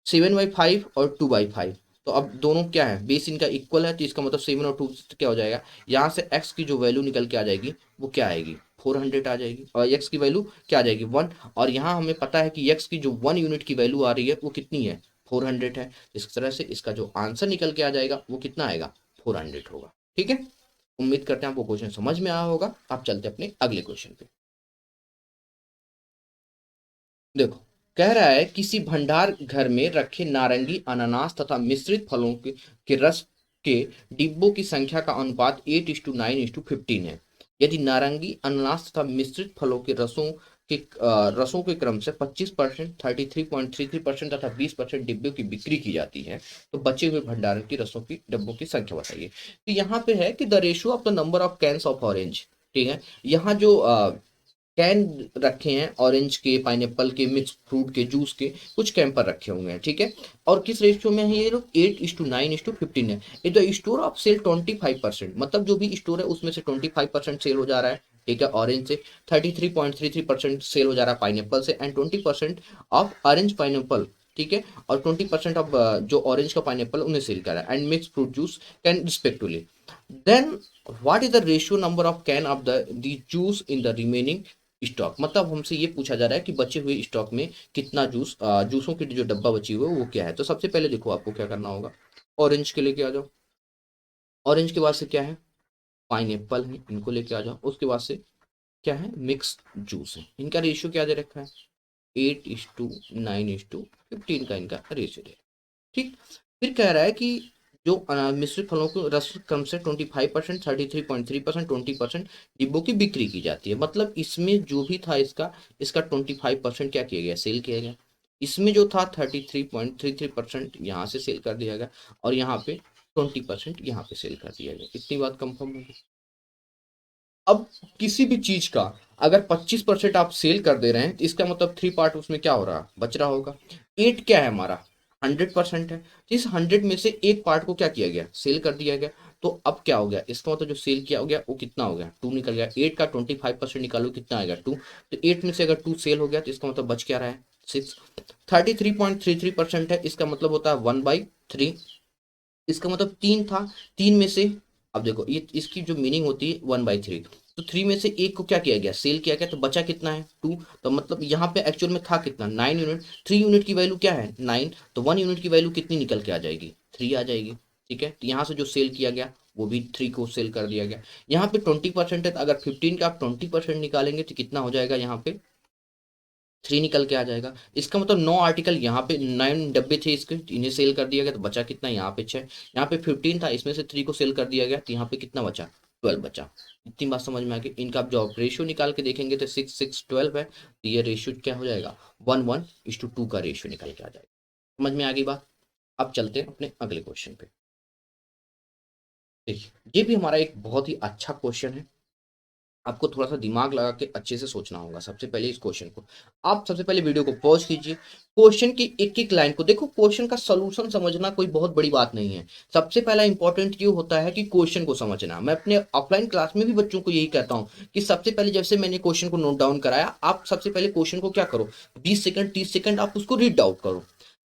7/5 और 2/5, तो अब दोनों क्या है, बेस इनका इक्वल है, तो इसका मतलब 7 और 2 क्या हो जाएगा, यहाँ से x की जो वैल्यू निकल के आ जाएगी वो क्या आएगी, 400 आ जाएगी। और x की वैल्यू क्या आ जाएगी, 1। और यहाँ हमें पता है कि x की जो 1 यूनिट की वैल्यू आ रही है वो कितनी है, 400 है। इस तरह से इसका जो आंसर निकल के आ जाएगा वो कितना आएगा, 400 होगा। ठीक है, उम्मीद करते हैं आपको क्वेश्चन समझ में आया होगा। आप चलते हैं अपने अगले क्वेश्चन पे। देखो, कह रहा है किसी भंडार घर में रखे नारंगी, अनानास तथा मिश्रित फलों के रस के डिब्बों की संख्या का अनुपात 8:9:15 है। यदि नारंगी, अनानास तथा मिश्रित फलों के रसों के क्रम से 25%, 33.33% तथा 20% डिब्बों की बिक्री की जाती है, तो बचे हुए भंडारण की रसों की डब्बों की संख्या बताइए। तो यहाँ पे है कि the ratio of the number of cans of orange. ठीक है, यहाँ जो कैन रखे हैं ऑरेंज के, पाइनएप्पल के, मिक्स फ्रूट के, जूस के, कुछ कैन पर रखे हुए हैं। ठीक है, और किस रेशियो में है ये लोग, 8:9:15 है। ये तो स्टोर ऑफ सेल 25%, मतलब जो भी स्टोर है उसमें से 25% सेल हो जा रहा है। ठीक है, ऑरेंज से 33.33% सेल हो जा रहा है पाइनएप्पल से, एंड 20% ऑफ ऑरेंज पाइनएप्पल। ठीक है, और 20% ऑफ जो ऑरेंज का पाइनएप्पल उन्हें सेल कर रहा है, and mix fruit juice can respectively. Then what is the ratio number of can of the juice in the remaining stock. मतलब हमसे ये पूछा जा रहा है कि बचे हुए स्टॉक में कितना जूसों की जो डब्बा बची हुई है वो क्या है। तो सबसे पहले देखो आपको क्या करना होगा, ऑरेंज के लेके आ जाओ, ऑरेंज के बाद से क्या है, पाइनएप्पल है, इनको लेके आ जाओ। उसके बाद से क्या है, मिक्स जूस है। इनका रेशियो क्या दे रखा है, 8:9:15 का इनका रेशियो दे। ठीक, फिर कह रहा है कि जो मिश्रित फलों को रस क्रम से 25%, 33.3%, 20% डिब्बों की बिक्री की जाती है। मतलब इसमें जो भी था इसका इसका 25% क्या किया गया, सेल किया गया। इसमें जो था 33.33% यहाँ से सेल कर दिया गया, और यहाँ पे 20% यहाँ पे सेल कर दिया गया। इतनी बात कंफर्म होगी। अब किसी भी चीज का अगर 25% आप सेल कर दे रहे हैं तो इसका मतलब 3 पार्ट उसमें क्या हो रहा है, बच रहा होगा। 8 क्या है हमारा, 100% है, तो इस 100 में से एक पार्ट को क्या किया गया, सेल कर दिया गया। तो अब क्या हो गया, इसका मतलब जो सेल किया हो गया वो कितना हो गया, 2 निकल गया। 8 का 25% निकालो कितना आएगा, 2। तो 8 में से अगर 2 सेल हो गया तो इसका मतलब बच क्या रहा है, 6। 33.33% है, इसका मतलब होता है 1/3। इसका मतलब 3 था, 3 में से, अब देखो ये इसकी जो मीनिंग होती है 1/3, तो 3 में से एक को क्या किया गया, सेल किया गया, तो बचा कितना है, 2। तो मतलब यहाँ पे एक्चुअल में था कितना, 9 यूनिट। 3 यूनिट की वैल्यू क्या है, 9, तो 1 यूनिट की वैल्यू कितनी निकल के आ जाएगी, 3 आ जाएगी। ठीक है, तो यहाँ से जो सेल किया गया वो भी 3 को सेल कर दिया गया। यहाँ पे 20% है, तो अगर 15 का आप 20% निकालेंगे तो कितना हो जाएगा, यहाँ पे 3 निकल के आ जाएगा। इसका मतलब 9 आर्टिकल, यहाँ पे 9 डब्बे थे इसके, इन्हें सेल कर दिया गया, तो बचा कितना, यहाँ पे 6। यहाँ पे 15 था, इसमें से 3 को सेल कर दिया गया, तो यहाँ पे कितना बचा, 12 बचा। इतनी बात समझ में आ गई। इनका आप जो आप रेशियो निकाल के देखेंगे तो 6:6:12 है, तो ये रेशियो क्या हो जाएगा, 1:1:2 का रेशियो निकल के आ जाएगा। समझ में आ गई बात। अब चलते हैं अपने अगले क्वेश्चन पे। देखिए, ये भी हमारा एक बहुत ही अच्छा क्वेश्चन है। आपको थोड़ा सा दिमाग लगा के अच्छे से सोचना होगा सबसे पहले इस क्वेश्चन को। आप सबसे पहले वीडियो को पॉज कीजिए, क्वेश्चन की एक एक लाइन को देखो। क्वेश्चन का सॉल्यूशन समझना कोई बहुत बड़ी बात नहीं है। सबसे पहला इंपॉर्टेंट ये होता है कि क्वेश्चन को समझना। मैं अपने ऑफलाइन क्लास में भी बच्चों को यही कहता हूँ कि सबसे पहले जैसे मैंने क्वेश्चन को नोट डाउन कराया, आप सबसे पहले क्वेश्चन को क्या करो, 20 सेकंड 30 सेकंड आप उसको रीड आउट करो।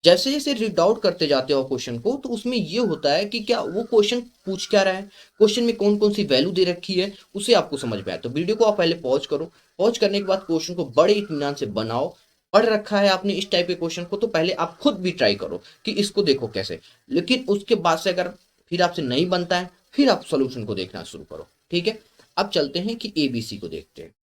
जैसे जैसे रीड आउट करते जाते हो क्वेश्चन को, तो उसमें ये होता है कि क्या वो क्वेश्चन पूछ क्या रहा है, क्वेश्चन में कौन कौन सी वैल्यू दे रखी है, उसे आपको समझ में आए। तो वीडियो को आप पहले पॉज करो, पॉज करने के बाद क्वेश्चन को बड़े इत्मीनान से बनाओ। पढ़ रखा है आपने इस टाइप के क्वेश्चन को, तो पहले आप खुद भी ट्राई करो कि इसको देखो कैसे। लेकिन उसके बाद से अगर फिर आपसे नहीं बनता है, फिर आप सोल्यूशन को देखना शुरू करो। ठीक है, अब चलते हैं कि एबीसी को देखते हैं।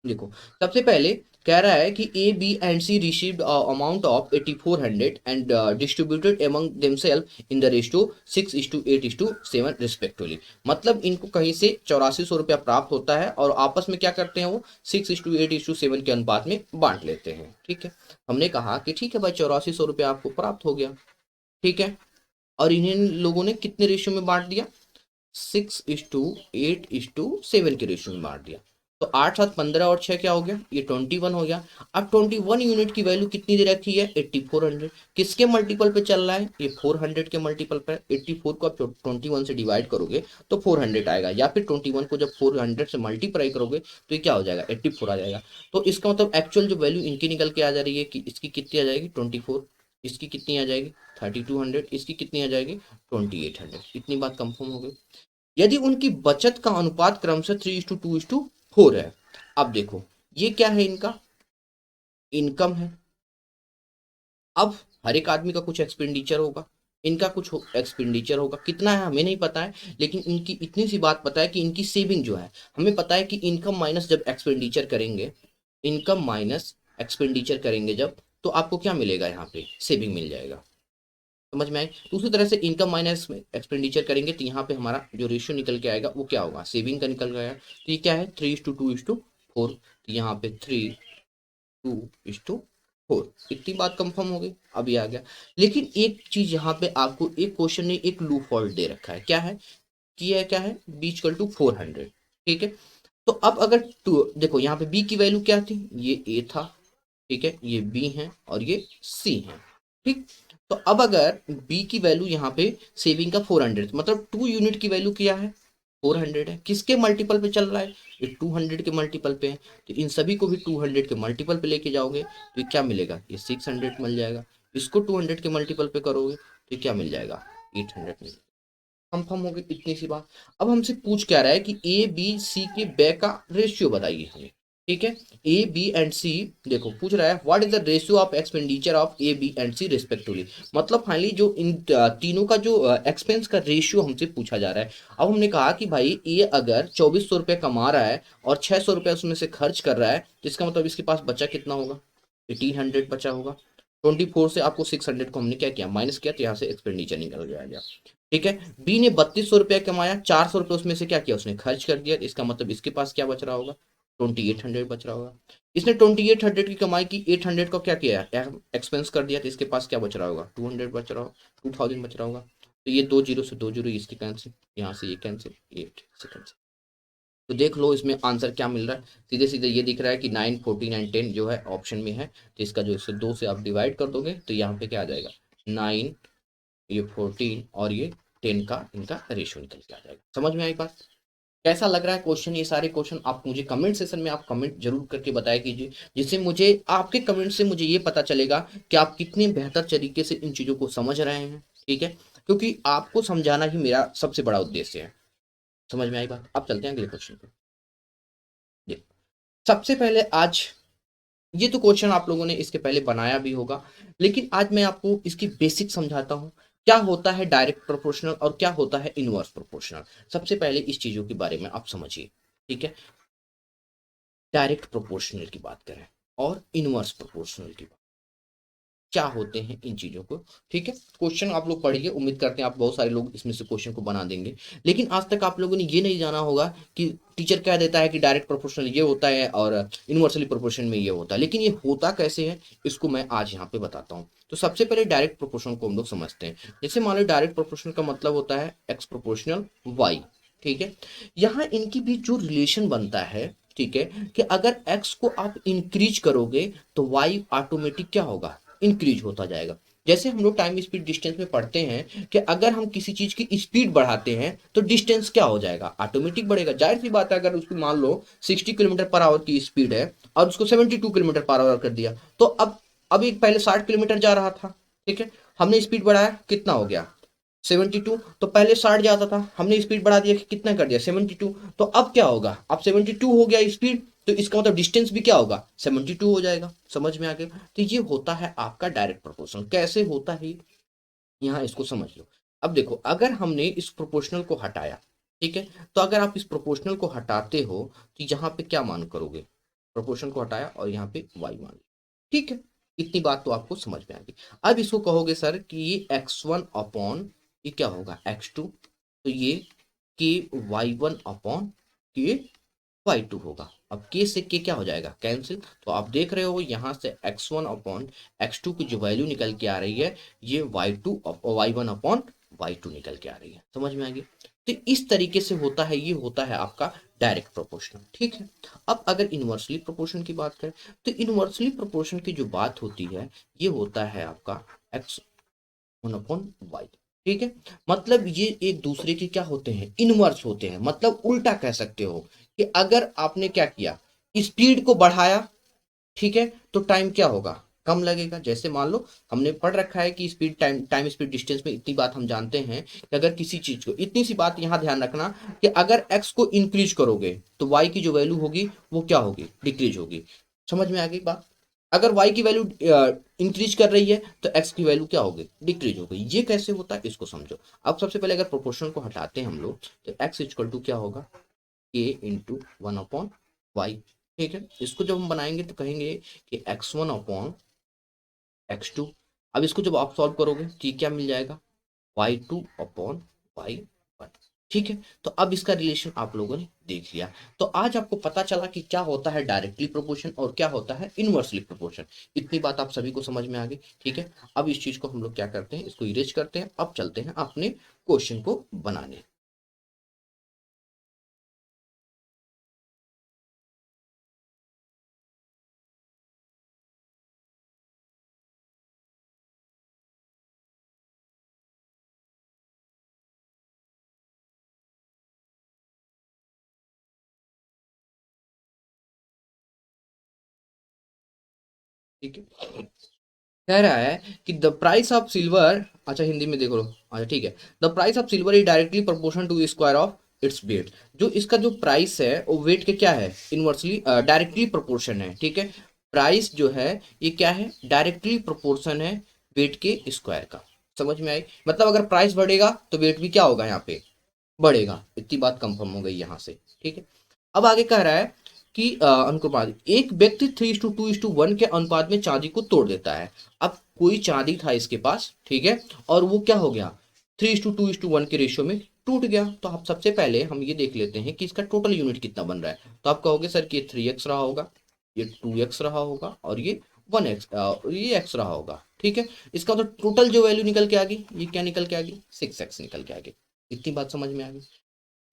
देखो, सबसे पहले कह रहा है कि A B and C received amount of 8400 and distributed among themselves in the ratio 6:8:7 respectively. मतलब इनको कहीं से 8400 रुपया प्राप्त होता है और आपस में क्या करते हैं, वो 6:8:7 के अनुपात में बांट लेते हैं। ठीक है, हमने कहा कि ठीक है भाई, 8400 रुपया आपको प्राप्त हो गया। ठीक है, और इन्हीं लोगों ने कितने रेशियो में बांट दिया, 6:8:7 के रेशियो में बांट दिया। तो 8 7 15 और 6 क्या हो गया, ये 21 हो गया। अब 21 यूनिट की वैल्यू कितनी दे रखी है, 8400। किसके मल्टीपल पे चल रहा है, ये 400 के मल्टीपल पे। 84 को आप 21 से डिवाइड करोगे तो 400 आएगा, या फिर 21 को जब 400 से मल्टीप्लाई करोगे तो ये क्या हो जाएगा, 84 आ जाएगा। तो इसका मतलब एक्चुअल जो वैल्यू इनकी निकल के आ जा रही है कि इसकी कितनी आ जाएगी, 24। इसकी कितनी आ जाएगी, 3200। इसकी कितनी आ जाएगी, 2800। इतनी बात कंफर्म हो गई। यदि उनकी बचत का अनुपात क्रमशः 3:2:4 है। अब देखो, ये क्या है, इनका इनकम है। अब हर एक आदमी का कुछ एक्सपेंडिचर होगा, इनका कुछ एक्सपेंडिचर होगा, कितना है हमें नहीं पता है, लेकिन इनकी इतनी सी बात पता है कि इनकी सेविंग जो है, हमें पता है कि इनकम माइनस जब एक्सपेंडिचर करेंगे, इनकम माइनस एक्सपेंडिचर करेंगे जब, तो आपको क्या मिलेगा, यहाँ पे सेविंग मिल जाएगा। समझ में आए। तो उसी तरह से इनकम माइनस एक्सपेंडिचर करेंगे तो यहाँ पे हमारा जो रेशियो निकल के आएगा वो क्या होगा, सेविंग का निकल गया। तो ये क्या है, 3:2:4। तो यहाँ पे 3:2:4। इतनी बात कंफर्म हो गई, अब ये आ गया। लेकिन एक चीज यहाँ पे आपको एक क्वेश्चन ने एक लूप होल दे रखा है, क्या है कि यह क्या है, बी इक्वल टू 400। ठीक है, तो अब अगर टू देखो, यहाँ पे बी की वैल्यू क्या थी, ये ए था। ठीक है, ये बी है और ये सी है। ठीक, तो अब अगर बी की वैल्यू यहाँ पे सेविंग का 400, मतलब 2 यूनिट की वैल्यू क्या है, 400 है। किसके मल्टीपल पे चल रहा है, ये 200 के मल्टीपल पे है। तो इन सभी को भी 200 के मल्टीपल पे लेके जाओगे तो ये क्या मिलेगा, ये 600 मिल जाएगा। इसको 200 के मल्टीपल पे करोगे तो ये क्या मिल जाएगा, 800 मिल जाएगा। कंफर्म हो गई, इतनी सी बात। अब हमसे पूछ क्या रहा है कि ए बी सी के बै का रेशियो बताइए हमें। ठीक है, ए बी एंड सी, देखो पूछ रहा है what is the ratio of expenditure of A B and C respectively. मतलब फाइनली जो इन तीनों का जो एक्सपेंस का रेशियो हमसे पूछा जा रहा है। अब हमने कहा कि भाई ए अगर 2400 रुपये कमा रहा है और 600 रुपये उसमें से खर्च कर रहा है, तो इसका मतलब इसके पास बचा कितना होगा, 1800 बचा होगा। 24 से आपको 600 को हमने क्या किया, माइनस किया, तो यहाँ से एक्सपेंडिचर निकल गया। ठीक है, बी ने 3200 रुपया कमाया, 400 रुपये उसमें से क्या किया, उसने खर्च कर दिया। इसका मतलब इसके पास क्या बच रहा होगा, 2800 बच रहा होगा। इसने 2800 की कमाई की, 800 का क्या किया, एक्सपेंस कर दिया, तो इसके पास क्या बच रहा होगा, 200 बच रहा होगा, 2000 बच रहा होगा। तो ये 2 जीरो से 2 जीरो, इसकी कैंसिल, यहाँ से ये कैंसिल, 8 से कैंसिल। तो देख लो इसमें आंसर क्या मिल रहा है, सीधे सीधे ये दिख रहा है कि 9 14 एंड 10 जो है ऑप्शन में है। तो इसका जो इससे 2 से आप डिवाइड कर दोगे तो यहाँ पे क्या आ जाएगा, 9, ये 14 और ये 10 का इनका रेशियो निकल के आ जाएगा। समझ में आई बात। कैसा लग रहा है क्वेश्चन, ये सारे क्वेश्चन आप मुझे कमेंट सेशन में आप कमेंट जरूर करके बताया कीजिए, जिससे मुझे आपके कमेंट से मुझे ये पता चलेगा कि आप कितने बेहतर तरीके से इन चीज़ों को समझ रहे हैं। ठीक है, क्योंकि आपको समझाना ही मेरा सबसे बड़ा उद्देश्य है। समझ में आई बात। अब चलते हैं अगले क्वेश्चन पे। ये सबसे पहले आज, ये तो क्वेश्चन आप लोगों ने इसके पहले बनाया भी होगा, लेकिन आज मैं आपको इसकी बेसिक समझाता हूँ। क्या होता है डायरेक्ट प्रोपोर्शनल और क्या होता है इनवर्स प्रोपोर्शनल। सबसे पहले इस चीजों के बारे में आप समझिए। ठीक है, डायरेक्ट प्रोपोर्शनल की बात करें और इनवर्स प्रोपोर्शनल की बात, क्या होते हैं इन चीजों को। ठीक है, क्वेश्चन आप लोग पढ़िए, उम्मीद करते हैं आप बहुत सारे लोग इसमें से क्वेश्चन को बना देंगे। लेकिन आज तक आप लोगों ने ये नहीं जाना होगा कि टीचर क्या देता है कि डायरेक्ट प्रोपोर्शनल ये होता है और इनवर्सली प्रोपोर्शन में ये होता है, लेकिन ये होता कैसे है इसको मैं आज यहाँ पे बताता हूँ। तो सबसे पहले डायरेक्ट प्रोपोर्शनल को हम लोग समझते हैं। जैसे मान लो डायरेक्ट प्रोपोर्शनल का मतलब होता है एक्स प्रोपोर्शनल वाई। ठीक है। यहाँ इनकी भी जो रिलेशन बनता है, ठीक है, कि अगर x को आप इंक्रीज करोगे तो y ऑटोमेटिक क्या होगा, इंक्रीज होता जाएगा। जैसे हम लोग टाइम स्पीड डिस्टेंस में पढ़ते हैं कि अगर हम किसी चीज की स्पीड बढ़ाते हैं तो डिस्टेंस क्या हो जाएगा, ऑटोमेटिक बढ़ेगा। जाहिर सी बात है, अगर उसकी मान लो 60 किलोमीटर पर आवर की स्पीड है और उसको 72 किलोमीटर पर आवर कर दिया, तो अब एक पहले 60 किलोमीटर जा रहा था, ठीक है, हमने स्पीड बढ़ाया, कितना हो गया 72। तो पहले 60 जाता था, हमने स्पीड बढ़ा दिया कि कितना कर दिया 72। तो अब क्या होगा, अब 72 हो गया स्पीड, तो इसका मतलब डिस्टेंस भी क्या होगा 72 हो जाएगा। समझ में आ गया। तो ये होता है आपका डायरेक्ट प्रोपोर्शनल। कैसे होता है, यहाँ इसको समझ लो। अब देखो, अगर हमने इस प्रोपोर्शनल को हटाया, ठीक है, तो अगर आप इस प्रोपोर्शनल को हटाते हो तो यहाँ पे क्या मान करोगे, प्रोपोर्शनल को हटाया और यहाँ पे वाई मान लिया, ठीक है। इतनी बात तो आपको समझ में आ गई। अब इसको कहोगे सर कि ये x1 अपॉन ये क्या होगा x2, तो ये के y1 अपॉन के y2 होगा। अब के से के क्या हो जाएगा, कैंसिल। तो आप देख रहे हो यहाँ से x1 अपॉन x2 की जो वैल्यू निकल के आ रही है, ये y2 y1 अपॉन y2 निकल के आ रही है। समझ में आ गई। तो इस तरीके से होता है, ये होता है आपका डायरेक्ट प्रोपोर्शनल, ठीक है। अब अगर इनवर्सली प्रोपोर्शन की बात करें, तो इनवर्सली प्रोपोर्शन की जो बात होती है, ये होता है आपका x1 अपॉन y, ठीक है। मतलब ये एक दूसरे के क्या होते हैं, इनवर्स होते हैं। मतलब उल्टा कह सकते हो कि अगर आपने क्या किया, स्पीड को बढ़ाया, ठीक है, तो टाइम क्या होगा, कम लगेगा। जैसे मान लो हमने पढ़ रखा है कि speed time time speed distance में इतनी बात हम जानते हैं कि अगर किसी चीज को, इतनी सी बात यहां ध्यान रखना कि अगर x को इंक्रीज करोगे तो y की जो वैल्यू होगी वो क्या होगी, डिक्रीज होगी। समझ में आ गई बात। अगर y की वैल्यू इंक्रीज कर रही है तो x की वैल्यू क्या होगी, डिक्रीज हो गई। ये कैसे होता है इसको समझो। अब सबसे पहले अगर प्रोपोर्शनल को हटाते हैं हम लोग, तो x इक्वल टू क्या होगा, a इंटू 1/y, ठीक है। इसको जब हम बनाएंगे तो कहेंगे कि x1 अपॉन x2। अब इसको जब आप सॉल्व करोगे तो ये क्या मिल जाएगा, y2 अपॉन y1, ठीक है। तो अब इसका रिलेशन आप लोगों ने देख लिया। तो आज आपको पता चला कि क्या होता है डायरेक्टली प्रोपोर्शन और क्या होता है इनवर्सली प्रोपोर्शन। इतनी बात आप सभी को समझ में आ गई, ठीक है। अब इस चीज को हम लोग क्या करते हैं, इसको इरेज करते हैं। अब चलते हैं अपने क्वेश्चन को बनाने। ठीक है, कह रहा है कि द प्राइस ऑफ सिल्वर, अच्छा हिंदी में देखो, अच्छा ठीक है, the price of silver is directly proportion to square of its weight. जो इसका जो प्राइस है वो वेट के क्या है, इनवर्सली डायरेक्टली प्रोपोर्शन है, ठीक है। प्राइस जो है ये क्या है, डायरेक्टली प्रोपोर्शन है वेट के स्क्वायर का। समझ में आई। मतलब अगर प्राइस बढ़ेगा तो वेट भी क्या होगा, यहाँ पे बढ़ेगा। इतनी बात कंफर्म हो गई यहाँ से, ठीक है। अब आगे कह रहा है कि अनुपात, एक व्यक्ति 3:2:1 के अनुपात में चांदी को तोड़ देता है। अब कोई चांदी था इसके पास, ठीक है, और वो क्या हो गया, 3:2:1 के रेशियो में टूट गया। तो आप सबसे पहले हम ये देख लेते हैं कि इसका टोटल यूनिट कितना बन रहा है। तो आप कहोगे सर कि ये 3x रहा होगा, ये 2x रहा होगा और ये 1x, ये x रहा होगा, ठीक है। इसका तो टोटल जो वैल्यू निकल के आ गई, ये क्या निकल के आ गई, 6x निकल के आ गई। इतनी बात समझ में आ गई।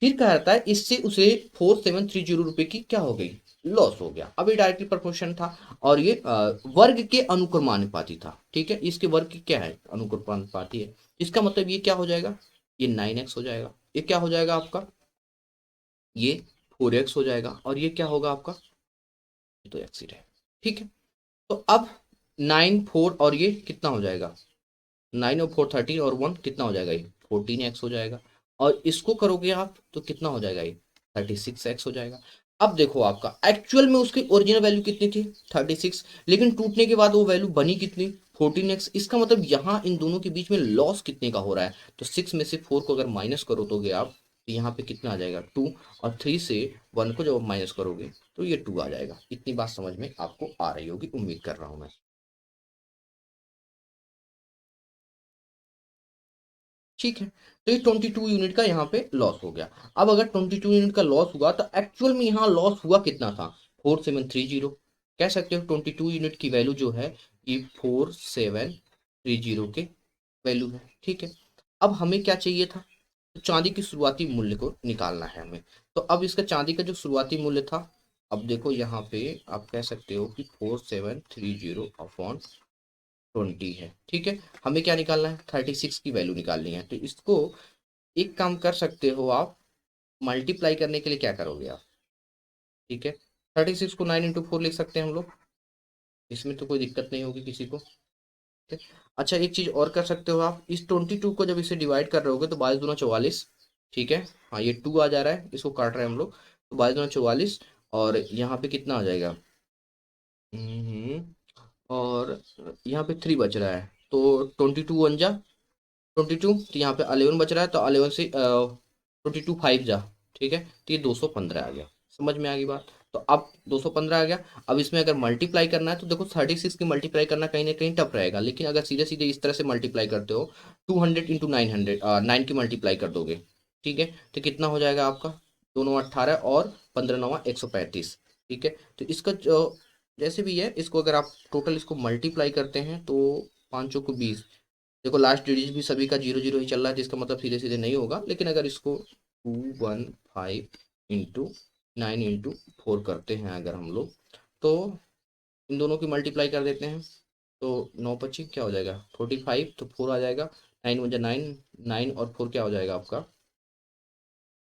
फिर कहा जाता है इससे उसे 4730 रुपए की क्या हो गई, लॉस हो गया। अभी डायरेक्टली प्रोपोर्शन था और ये वर्ग के अनुक्रमानुपाती था, ठीक है। इसके वर्ग की क्या है, अनुक्रमानुपाती है। इसका मतलब ये क्या हो जाएगा, ये 9x हो जाएगा। ये क्या हो जाएगा आपका, ये 4x हो जाएगा। और ये क्या होगा आपका, ये तो एक्स ही रहेगा, ठीक है। तो अब 9 4 और ये कितना हो जाएगा, 9 और 4 13 और 1 कितना हो जाएगा, ये 14x हो जाएगा। और इसको करोगे आप तो कितना हो जाएगा, ये 36x हो जाएगा। अब देखो आपका एक्चुअल में उसकी ओरिजिनल वैल्यू कितनी थी, 36, लेकिन टूटने के बाद वो वैल्यू बनी कितनी, 14x। इसका मतलब यहाँ इन दोनों के बीच में लॉस कितने का हो रहा है। तो 6 में से 4 को अगर माइनस करो दोगे आप, तो यहाँ पे कितना आ जाएगा 2। और 3 से 1 को जब माइनस करोगे तो ये 2 आ जाएगा। इतनी बात समझ में आपको आ रही होगी, उम्मीद कर रहा हूँ मैं। ठीक है। तो ये 22 यूनिट का यहाँ पे लॉस हो गया। अब अगर 22 यूनिट का लॉस हुआ तो एक्चुअल में यहाँ लॉस हुआ कितना था, 4730। कह सकते हो 22 यूनिट की वैल्यू जो है ये 4730 के वैल्यू है, ठीक है। अब हमें क्या चाहिए था, तो चांदी की शुरुआती मूल्य को निकालना है हमें। तो अब इसका चांदी का जो शुरुआती मूल्य था, अब देखो यहाँ पे आप कह सकते हो कि 4730/20 है, ठीक है। हमें क्या निकालना है, 36 की वैल्यू निकालनी है। तो इसको एक काम कर सकते हो आप, मल्टीप्लाई करने के लिए क्या करोगे आप, ठीक है, 36 को 9 × 4 लिख सकते हैं हम लोग, इसमें तो कोई दिक्कत नहीं होगी किसी को, ठीक है। अच्छा एक चीज और कर सकते हो आप, इस 22 को जब इसे डिवाइड कर रहे होगे तो 22×2 = 44, ठीक है। हाँ ये 2 आ जा रहा है, इसको काट रहे हैं हम लोग, तो 22×2 = 44, और यहाँ पे कितना आ जाएगा, और यहाँ पे 3 बच रहा है, तो 22 तो यहाँ पे 11 बच रहा है, तो 11 से 22 5 जा, ठीक है, तो ये 215 आ गया। समझ में आ गई बात। तो अब 215 आ गया। अब इसमें अगर मल्टीप्लाई करना है तो देखो 36 की मल्टीप्लाई करना कहीं ना कहीं टफ रहेगा, लेकिन अगर सीधे सीधे इस तरह से मल्टीप्लाई करते हो, 200 × 900, 9 की मल्टीप्लाई कर दोगे, ठीक है, तो कितना हो जाएगा आपका, 2×9 = 18 और 15×9 = 135, ठीक है। तो इसका जो जैसे भी है, इसको अगर आप टोटल इसको मल्टीप्लाई करते हैं तो 5×20, देखो लास्ट डिजिट भी सभी का 0 0 ही चल रहा है, जिसका मतलब सीधे सीधे नहीं होगा, लेकिन अगर इसको 215 × 9 × 4 करते हैं अगर हम लोग, तो इन दोनों की मल्टीप्लाई कर देते हैं, तो 9×25 क्या हो जाएगा, 45, तो 4 आ जाएगा, 9×9 9, और 4 क्या हो जाएगा आपका,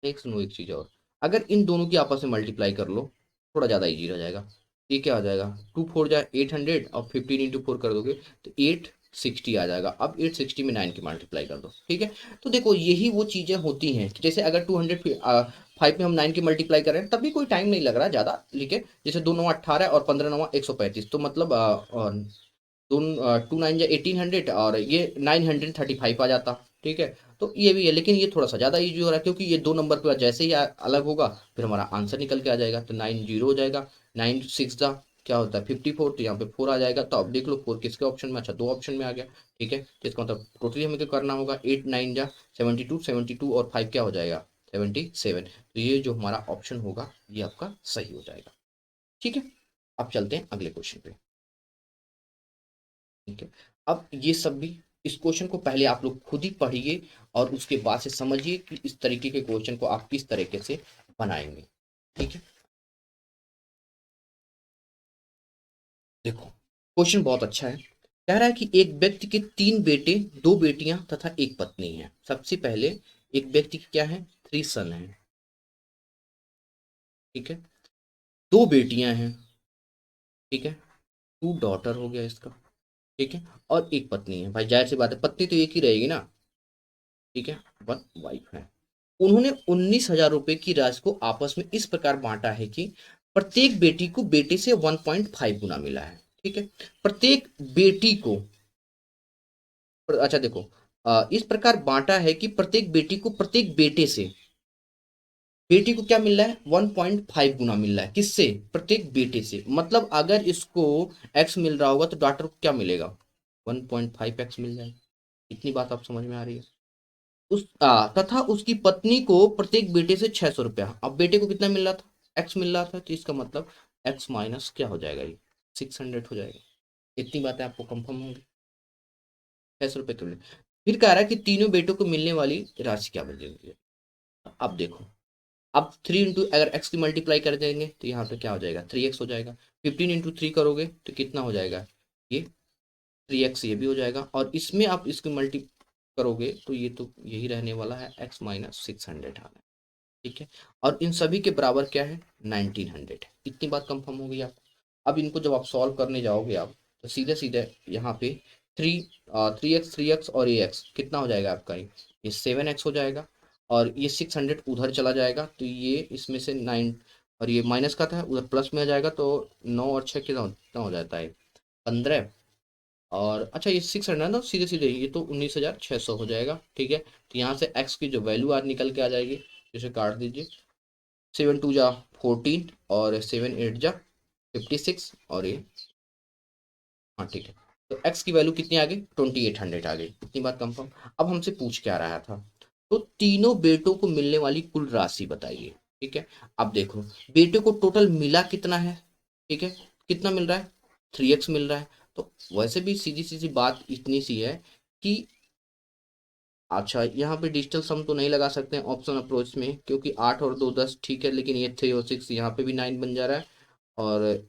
एक सुनो एक चीज़ और, अगर इन दोनों की आपस में मल्टीप्लाई कर लो, थोड़ा ज़्यादा ईजी हो जाएगा। ये क्या आ जाएगा, 2×4 = 800, और 15 × 4 कर दोगे तो 860 आ जाएगा। अब 860 में 9 की मल्टीप्लाई कर दो, ठीक है। तो देखो यही वो चीज़ें होती हैं कि जैसे अगर 205 में हम 9 की मल्टीप्लाई कर रहे हैं, तभी कोई टाइम नहीं लग रहा ज़्यादा, ठीक है। जैसे 2×9 = 18 और 15×9 = 135, तो मतलब दोन 2×9 = 1800, और ये 935 आ जाता, ठीक है। तो ये भी है, लेकिन ये थोड़ा सा ज़्यादा इजी हो रहा है, क्योंकि ये दो नंबर पे जैसे ही अलग होगा फिर हमारा आंसर निकल के आ जाएगा, तो 9 0 हो जाएगा, 9 6 जा क्या होता है 54, तो यहाँ पे 4 आ जाएगा। तो अब देख लो 4 किसके ऑप्शन में, अच्छा 2 ऑप्शन में आ गया, ठीक है। तो इसका मतलब टोटली हमें क्या करना होगा, 8 9 जा 72, 72 और 5 क्या हो जाएगा, 77। तो ये जो हमारा ऑप्शन होगा ये आपका सही हो जाएगा, ठीक है। अब चलते हैं अगले क्वेश्चन पे, ठीक है। अब ये सब भी, इस क्वेश्चन को पहले आप लोग खुद ही पढ़िए और उसके बाद से समझिए कि इस तरीके के क्वेश्चन को आप किस तरीके से बनाएंगे, ठीक है। देखो क्वेश्चन बहुत अच्छा है, कह रहा है कि एक व्यक्ति के 3 बेटे, 2 बेटियां तथा एक पत्नी है। सबसे पहले एक व्यक्ति की क्या है, 3 सन है, ठीक है, 2 बेटियां हैं, ठीक है, 2 डॉटर हो गया इसका, ठीक है, और एक पत्नी है। भाई जाहिर सी बात है पत्नी तो एक ही रहेगी ना, ठीक है, 1 वाइफ है। उन्होंने 19,000 रुपए की राशि को आपस में इस प्रकार बांटा है कि प्रत्येक बेटी को बेटे से 1.5 गुना मिला है, ठीक है। प्रत्येक बेटी को, अच्छा देखो, इस प्रकार बांटा है कि प्रत्येक बेटी को प्रत्येक बेटे से, बेटी को क्या मिल रहा है, 1.5 गुना मिल रहा है, किससे, प्रत्येक बेटे से। मतलब अगर इसको एक्स मिल रहा होगा तो डॉटर को क्या मिलेगा, 1.5x मिल जाएगा। इतनी बात आप समझ में आ रही है। तथा उसकी पत्नी को प्रत्येक बेटे से 600 रुपया। अब बेटे को कितना मिल रहा था, एक्स मिल रहा था, तो इसका मतलब एक्स माइनस क्या हो जाएगा, ये 600 हो जाएगा। इतनी बातें आपको कंफर्म होंगी, 600 रुपये तो मिले। फिर कह रहा है कि तीनों बेटों को मिलने वाली राशि क्या बनेगी। अब देखो, अब 3 अगर एक्स की मल्टीप्लाई कर देंगे तो यहाँ पे क्या हो जाएगा, 3x हो जाएगा। 15 × 3 करोगे तो कितना हो जाएगा, ये 3x ये भी हो जाएगा, और इसमें आप इसकी मल्टी करोगे तो ये तो यही रहने वाला है, x - 600 आना है, ठीक है। और इन सभी के बराबर क्या है, 1900 है। इतनी बात कंफर्म हो गई आपको। अब इनको जब आप सॉल्व करने जाओगे आप, तो सीधे सीधे यहाँ पे 3x और ये x कितना हो जाएगा आपका, ये 7x हो जाएगा, और ये 600 उधर चला जाएगा, तो ये इसमें से 9, और ये माइनस का था उधर प्लस में आ जाएगा, तो 9 और 6 कितना हो जाता है, 15। और अच्छा ये 600 ना, सीधे सीधे ये तो 19,600 हो जाएगा, ठीक है। तो यहाँ से एक्स की जो वैल्यू आज निकल के आ जाएगी, जैसे काट दीजिए, 7 2 जा 14, और 7 8 जा 56, और ये, हाँ ठीक है। तो एक्स की वैल्यू कितनी आ गई, 2800 आ गई। इतनी बात कंफर्म। अब हमसे पूछ क्या रहा था, तो तीनों बेटों को मिलने वाली कुल राशि बताइए, ठीक है। अब देखो बेटे को टोटल मिला कितना है, ठीक है, कितना मिल रहा है, 3x मिल रहा है। तो वैसे भी सीधी सीधी बात इतनी सी है कि अच्छा, यहाँ पे डिजिटल सम तो नहीं लगा सकते हैं ऑप्शन अप्रोच में, क्योंकि 8 और 2 10 ठीक है, लेकिन ये 3 और 6 यहाँ पे भी 9 बन जा रहा है, और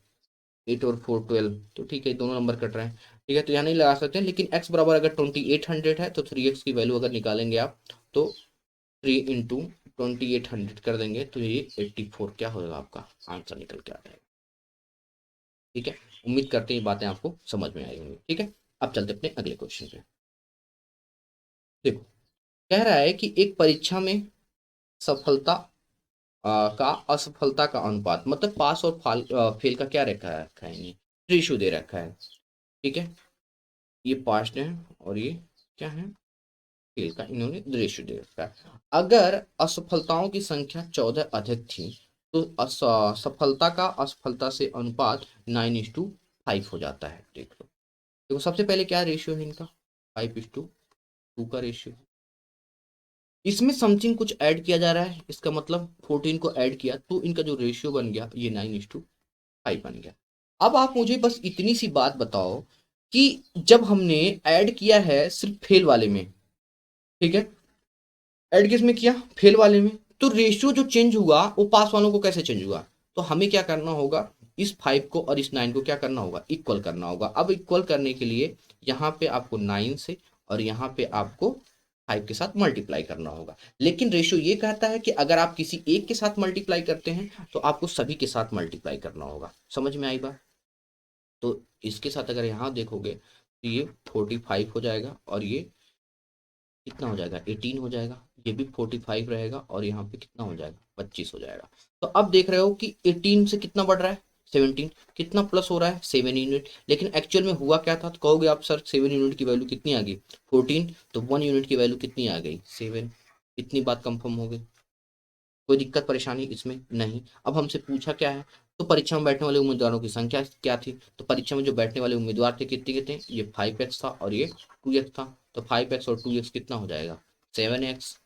8 और 4 12, तो ठीक है दोनों नंबर कट रहे हैं। ठीक है, तो यहाँ नहीं लगा सकते हैं, लेकिन x बराबर अगर 2800 है तो 3x की वैल्यू अगर निकालेंगे आप, तो 3 × 2800 कर देंगे तो ये 84 क्या होगा, आपका आंसर निकल के आ जाएगा। ठीक है, उम्मीद करते हैं ये बातें आपको समझ में आई होंगी। ठीक है, अब चलते अपने अगले क्वेश्चन पे। देखो, कह रहा है कि एक परीक्षा में सफलता का असफलता का अनुपात, मतलब पास और फेल का क्या रखा है इन्हें, रेशियो दे रखा है। ठीक है, ये पास्ट है और ये क्या है, फेल का, इन्होंने रेशियो दे रखा है। अगर असफलताओं की संख्या 14 अधिक थी तो सफलता का असफलता से अनुपात 9:5 हो जाता है। देख लो, देखो सबसे पहले क्या रेशियो है इनका, 5:2 का रेशियो। इसमें समथिंग कुछ ऐड किया जा रहा है, इसका मतलब 14 को ऐड किया तो इनका जो रेशियो बन गया ये 9:5 बन गया। अब आप मुझे बस इतनी सी बात बताओ कि जब हमने ऐड किया है सिर्फ फेल वाले में, ठीक है, ऐड किस में किया, फेल वाले में, तो रेशियो जो चेंज हुआ वो पास वालों को कैसे चेंज हुआ, तो हमें क्या करना होगा, इस 5 को और इस 9 को क्या करना होगा, इक्वल करना होगा। अब इक्वल करने के लिए यहाँ पे आपको 9 से और यहाँ पे आपको 5 के साथ मल्टीप्लाई करना होगा। लेकिन रेशियो ये कहता है कि अगर आप किसी एक के साथ मल्टीप्लाई करते हैं तो आपको सभी के साथ मल्टीप्लाई करना होगा। समझ में आई बात? तो इसके साथ अगर यहाँ देखोगे तो ये 45 हो जाएगा और ये कितना हो जाएगा, 18 हो जाएगा। ये भी 45 रहेगा और यहाँ पे कितना हो जाएगा, 25 हो जाएगा। तो अब देख रहे हो कि 18 से कितना बढ़ रहा है, 17, कितना प्लस हो रहा है, 7 यूनिट। लेकिन एक्चुअल में हुआ क्या था, तो कहोगे आप सर 7 यूनिट की वैल्यू कितनी आ गई, 14, तो 1 यूनिट की वैल्यू कितनी आ गई, 7। इतनी बात कंफर्म हो गई, कोई दिक्कत परेशानी इसमें नहीं। अब हमसे पूछा क्या है, तो परीक्षा में बैठने वाले उम्मीदवारों की संख्या क्या थी, तो परीक्षा में जो बैठने वाले उम्मीदवार थे कितने कितने, ये 5x था और ये 2x था। तो 5x और 2x कितना हो जाएगा, 7x।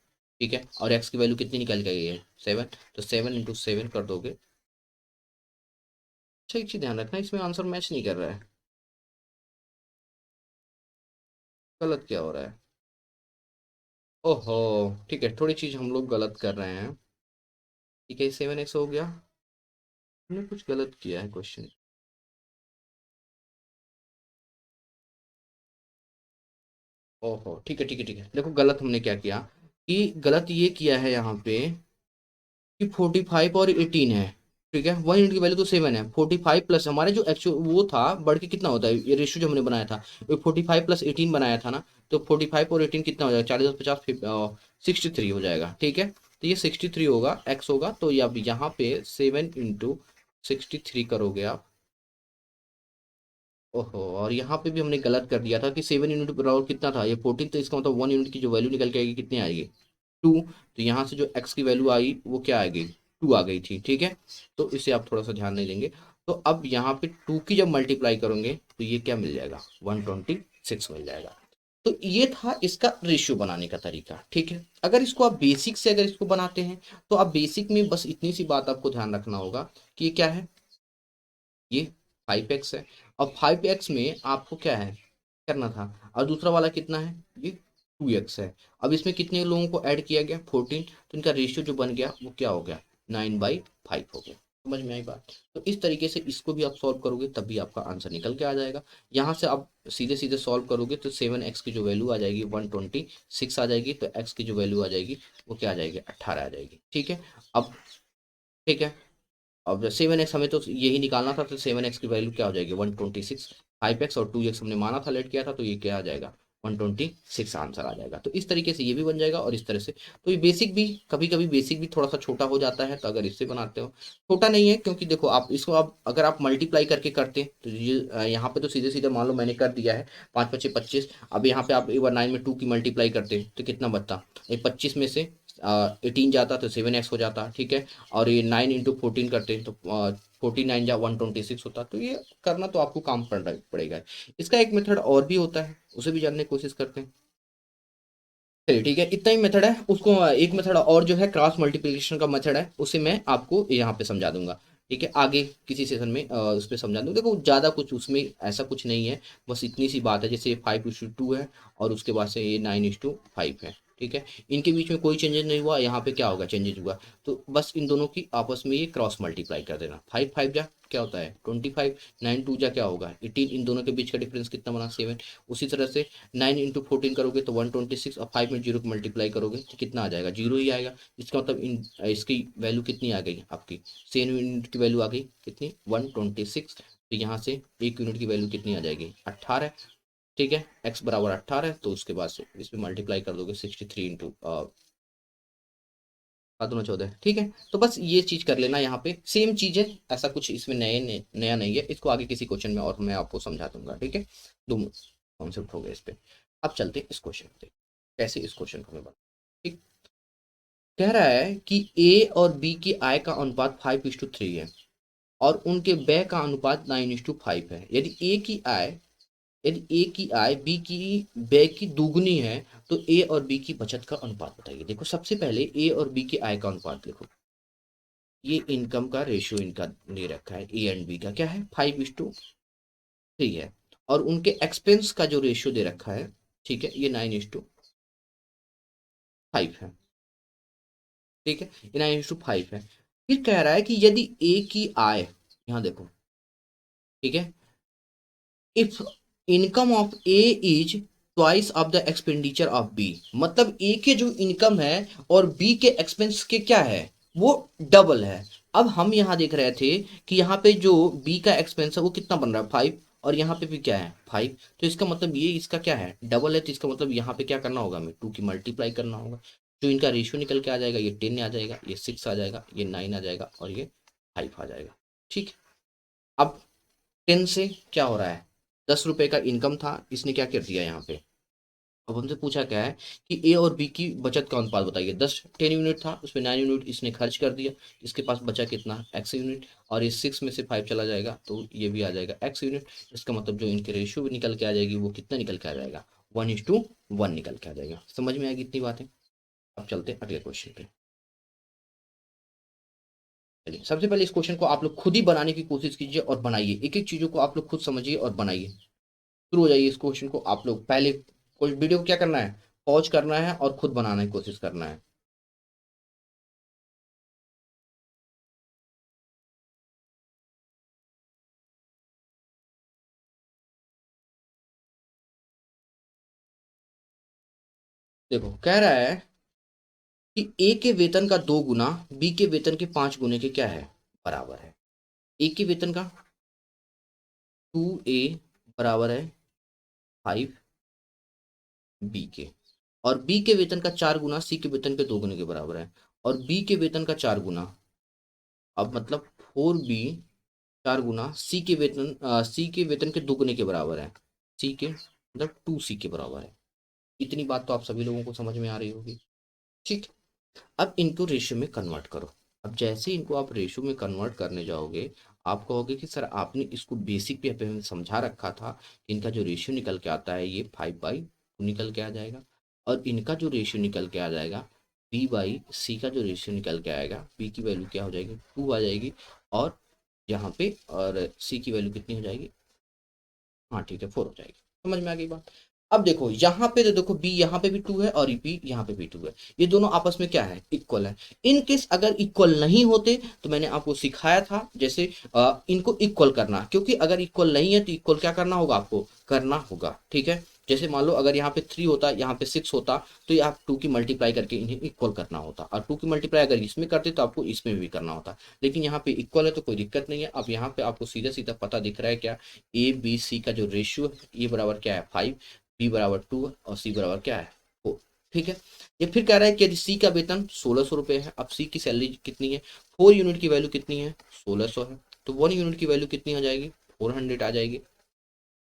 ठीक है, और x की वैल्यू कितनी निकल गई है, 7, तो 7 × 7 कर दोगे। अच्छा, एक चीज ध्यान रखना, इसमें आंसर मैच नहीं कर रहा है, गलत क्या हो रहा है, ओहो। ठीक है, थोड़ी चीज हम लोग गलत कर रहे हैं। ठीक है, 7x हो गया, हमने कुछ गलत किया है क्वेश्चन। ओहो, ठीक है ठीक है ठीक है, देखो गलत हमने क्या किया, कि गलत ये किया है यहाँ पे कि 45 और 18 है। ठीक है, 1 यूनिट की वैल्यू तो 7 है, 45 प्लस हमारे जो एक्चुअल वो था बढ़ के कितना होता है, ये रेशियो जो हमने बनाया था, वो 45 + 18 बनाया था ना, तो 45 और 18 कितना हो जाएगा, 40 और 50 63 हो जाएगा। ठीक है, तो ये 63 होगा, एक्स होगा, तो ये अब यहाँ पे 7 × 63 करोगे आप। ओहो, और यहाँ पे भी हमने गलत कर दिया था कि 7 यूनिट बराबर कितना था, ये 14, तो इसका मतलब 1 यूनिट की जो वैल्यू निकल के आएगी कितनी आएगी, 2। तो यहाँ से जो x की वैल्यू आई वो क्या आ गई, 2 आ गई थी। ठीक है, तो इसे आप थोड़ा सा ध्यान नहीं देंगे। तो अब यहाँ पे 2 की जब मल्टीप्लाई करोगे तो ये क्या मिल जाएगा, 126 मिल जाएगा। तो ये था इसका रेशियो बनाने का तरीका। ठीक है, अगर इसको आप बेसिक से अगर इसको बनाते हैं तो आप बेसिक में बस इतनी सी बात आपको ध्यान रखना होगा कि ये क्या है, ये 5x है, और 5x में आपको क्या है करना था, और दूसरा वाला कितना है, ये 2x है। अब इसमें कितने लोगों को ऐड किया गया, 14, तो इनका रेशियो जो बन गया वो क्या हो गया, 9/5 हो गया। समझ में आई बात? तो इस तरीके से इसको भी आप सॉल्व करोगे तभी आपका आंसर निकल के आ जाएगा। यहाँ से आप सीधे सीधे सॉल्व करोगे तो 7x की जो वैल्यू आ जाएगी 126 आ जाएगी, तो x की जो वैल्यू आ जाएगी वो क्या आ जाएगी, 18 आ जाएगी। ठीक है, अब ठीक है, अब 7x हमें तो यही निकालना था, तो 7x की वैल्यू क्या हो जाएगी, 126। 5x और 2x हमने माना था, लेट किया था, तो ये क्या आ जाएगा, 126 आंसर आ जाएगा। तो इस तरीके से ये भी बन जाएगा और इस तरह से। तो ये बेसिक भी कभी कभी बेसिक भी थोड़ा सा छोटा हो जाता है, तो अगर इससे बनाते हो, छोटा नहीं है क्योंकि देखो आप इसको आप अगर आप मल्टीप्लाई करके करते हैं तो ये यहाँ पे तो सीधे सीधे मान लो मैंने कर दिया है, 5×5 = 25। अब यहाँ पे आप एक बार 9 में 2 की मल्टीप्लाई करते तो कितना बचता, ये 25 में से 18 जाता तो 7x हो जाता। ठीक है, और ये 9 × 14 करते हैं तो 49 या 126 होता। तो ये करना तो आपको काम पड़ेगा। इसका एक मेथड और भी होता है, उसे भी जानने की कोशिश करते हैं। चलिए ठीक है, इतना ही मेथड है, उसको एक मेथड और जो है क्रॉस मल्टीप्लिकेशन का मेथड है, उसे मैं आपको यहाँ पे समझा दूंगा। ठीक है, आगे किसी सेशन में उस पर समझा दूंगा। देखो ज़्यादा कुछ उसमें ऐसा कुछ नहीं है, बस इतनी सी बात है, जैसे 5:2 है और उसके बाद से ये 9:5 है। ठीक है, इनके बीच में कोई चेंजेस नहीं हुआ, यहाँ पे क्या होगा, चेंजेस हुआ, तो बस इन दोनों की आपस में ये क्रॉस मल्टीप्लाई कर देना। 5 5 जा क्या होता है 25, 9 2 जा क्या होगा 18, इन दोनों के बीच का डिफरेंस कितना बना 7। उसी तरह से 9 इंटू 14 करोगे तो 126, और 5 में जीरो को मल्टीप्लाई करोगे तो कितना आ जाएगा, जीरो ही आएगा। इसका मतलब इन इसकी वैल्यू कितनी आ गई आपकी, सेम यूनिट की वैल्यू आ गई कितनी 126। तो यहाँ से एक यूनिट की वैल्यू कितनी आ जाएगी 18, ठीक है, x बराबर 18, तो उसके बाद से इसमें मल्टीप्लाई कर दोगे 63 इंटू 14, ठीक है। तो बस ये चीज कर लेना, यहाँ पे सेम चीज है, ऐसा कुछ इसमें नया नहीं है, इसको आगे किसी क्वेश्चन में और मैं आपको समझा दूंगा, ठीक है। दो कॉन्सेप्ट हो गए इस पे। अब चलते हैं इस क्वेश्चन पे, कैसे इस क्वेश्चन को मैं बना, ठीक। कह रहा है कि ए और बी की आय का अनुपात 5:3 है और उनके व्यय का अनुपात 9:5 है। यदि ए की आय बी की व्यय की दुगनी है तो ए और बी की बचत का अनुपात बताइए। देखो सबसे पहले ए और बी की आय का अनुपात लिखो, ये इनकम का रेशियो इनका दे रखा है, ए एंड बी का क्या है 5:3 है, और उनके एक्सपेंस का जो रेशियो दे रखा है, ठीक है, ये 9:5 है, ठीक है, ये 9:5 है। फिर कह रहा है कि यदि ए की आय, यहाँ देखो, ठीक है, if income of A is twice of the expenditure of B, मतलब ए के जो इनकम है और बी के एक्सपेंस के क्या है वो डबल है। अब हम यहाँ देख रहे थे कि यहाँ पे जो बी का एक्सपेंस है वो कितना बन रहा है 5, और यहाँ पे भी क्या है 5, तो इसका मतलब ये इसका क्या है डबल है, तो इसका मतलब यहाँ पे क्या करना होगा, हमें 2 की मल्टीप्लाई करना होगा। जो इनका रेशियो निकल के आ जाएगा, ये 10 आ जाएगा, ये 6 आ जाएगा, ये 9 आ जाएगा, और ये 5 आ जाएगा, ठीक। अब 10 से क्या हो रहा है, 10 रुपए का इनकम था, इसने क्या कर दिया यहाँ पे, अब हमसे पूछा क्या है कि ए और बी की बचत का अनुपात बताइए। 10 यूनिट था, उसमें 9 यूनिट इसने खर्च कर दिया, इसके पास बचा कितना एक्स यूनिट, और ये 6 में से 5 चला जाएगा तो ये भी आ जाएगा एक्स यूनिट। इसका मतलब जो इनके रेशियो भी निकल के आ जाएगी वो कितना निकल के आ जाएगा 1:1 निकल के आ जाएगा। समझ में आएगी इतनी बातें। अब चलते हैं अगले क्वेश्चन पे। चलिए सबसे पहले इस क्वेश्चन को आप लोग खुद ही बनाने की कोशिश कीजिए और बनाइए, एक एक चीजों को आप लोग खुद समझिए और बनाइए। शुरू हो जाइए इस क्वेश्चन को, आप लोग पहले कोई वीडियो को क्या करना है, पॉज करना है और खुद बनाने की कोशिश करना है। देखो कह रहा है कि ए के वेतन का 2 गुना बी के वेतन के 5 गुने के क्या है बराबर है। ए के वेतन का 2a बराबर है 5 बी के, और बी के वेतन का 4 गुना सी के वेतन के 2 गुने के बराबर है, और बी के वेतन का 4 गुना, अब मतलब 4b 4 गुना सी के वेतन के 2 गुने के बराबर है, सी के मतलब 2c के बराबर है। इतनी बात तो आप सभी लोगों को समझ में आ रही होगी, ठीक। अब इनको रेशियो में कन्वर्ट करो। अब जैसे इनको आप रेशियो में कन्वर्ट करने जाओगे, आप कहोगे कि सर आपने इसको बेसिक पे हमें समझा रखा था, इनका जो रेशियो निकल के आता है ये 5/2 निकल के आ जाएगा, और इनका जो रेशियो निकल के आ जाएगा b/c का जो रेशियो निकल के आएगा, b की वैल्यू क्या हो जाएगी 2 आ जाएगी, और यहाँ पे और c की वैल्यू कितनी हो जाएगी, हाँ ठीक है 4 हो जाएगी। समझ में आ गई बात। अब देखो यहाँ पे तो देखो बी यहाँ पे भी 2 है और बी यहाँ पे भी 2 है, ये दोनों आपस में क्या है इक्वल है। इन केस अगर इक्वल नहीं होते तो मैंने आपको सिखाया था जैसे इनको इक्वल करना, क्योंकि अगर इक्वल नहीं है तो इक्वल क्या करना होगा आपको करना होगा, ठीक है। जैसे मान लो अगर यहाँ पे 3 होता, यहाँ पे 6 होता, तो ये आप 2 की मल्टीप्लाई करके इन्हें इक्वल करना होता, और 2 की मल्टीप्लाई अगर इसमें करते तो आपको इसमें भी करना होता। लेकिन यहाँ पे इक्वल है तो कोई दिक्कत नहीं है। अब यहाँ पे आपको सीधा सीधा पता दिख रहा है क्या, ए बी सी का जो रेशियो है ये बराबर क्या है 5, बी बराबर 2 और सी बराबर क्या है 4, ठीक है। ये फिर कह रहा है कि यदि सी का वेतन 1600 रुपये है, अब सी की सैलरी कितनी है, 4 यूनिट की वैल्यू कितनी है 1600 है, तो 1 यूनिट की वैल्यू कितनी आ जाएगी 400 आ जाएगी,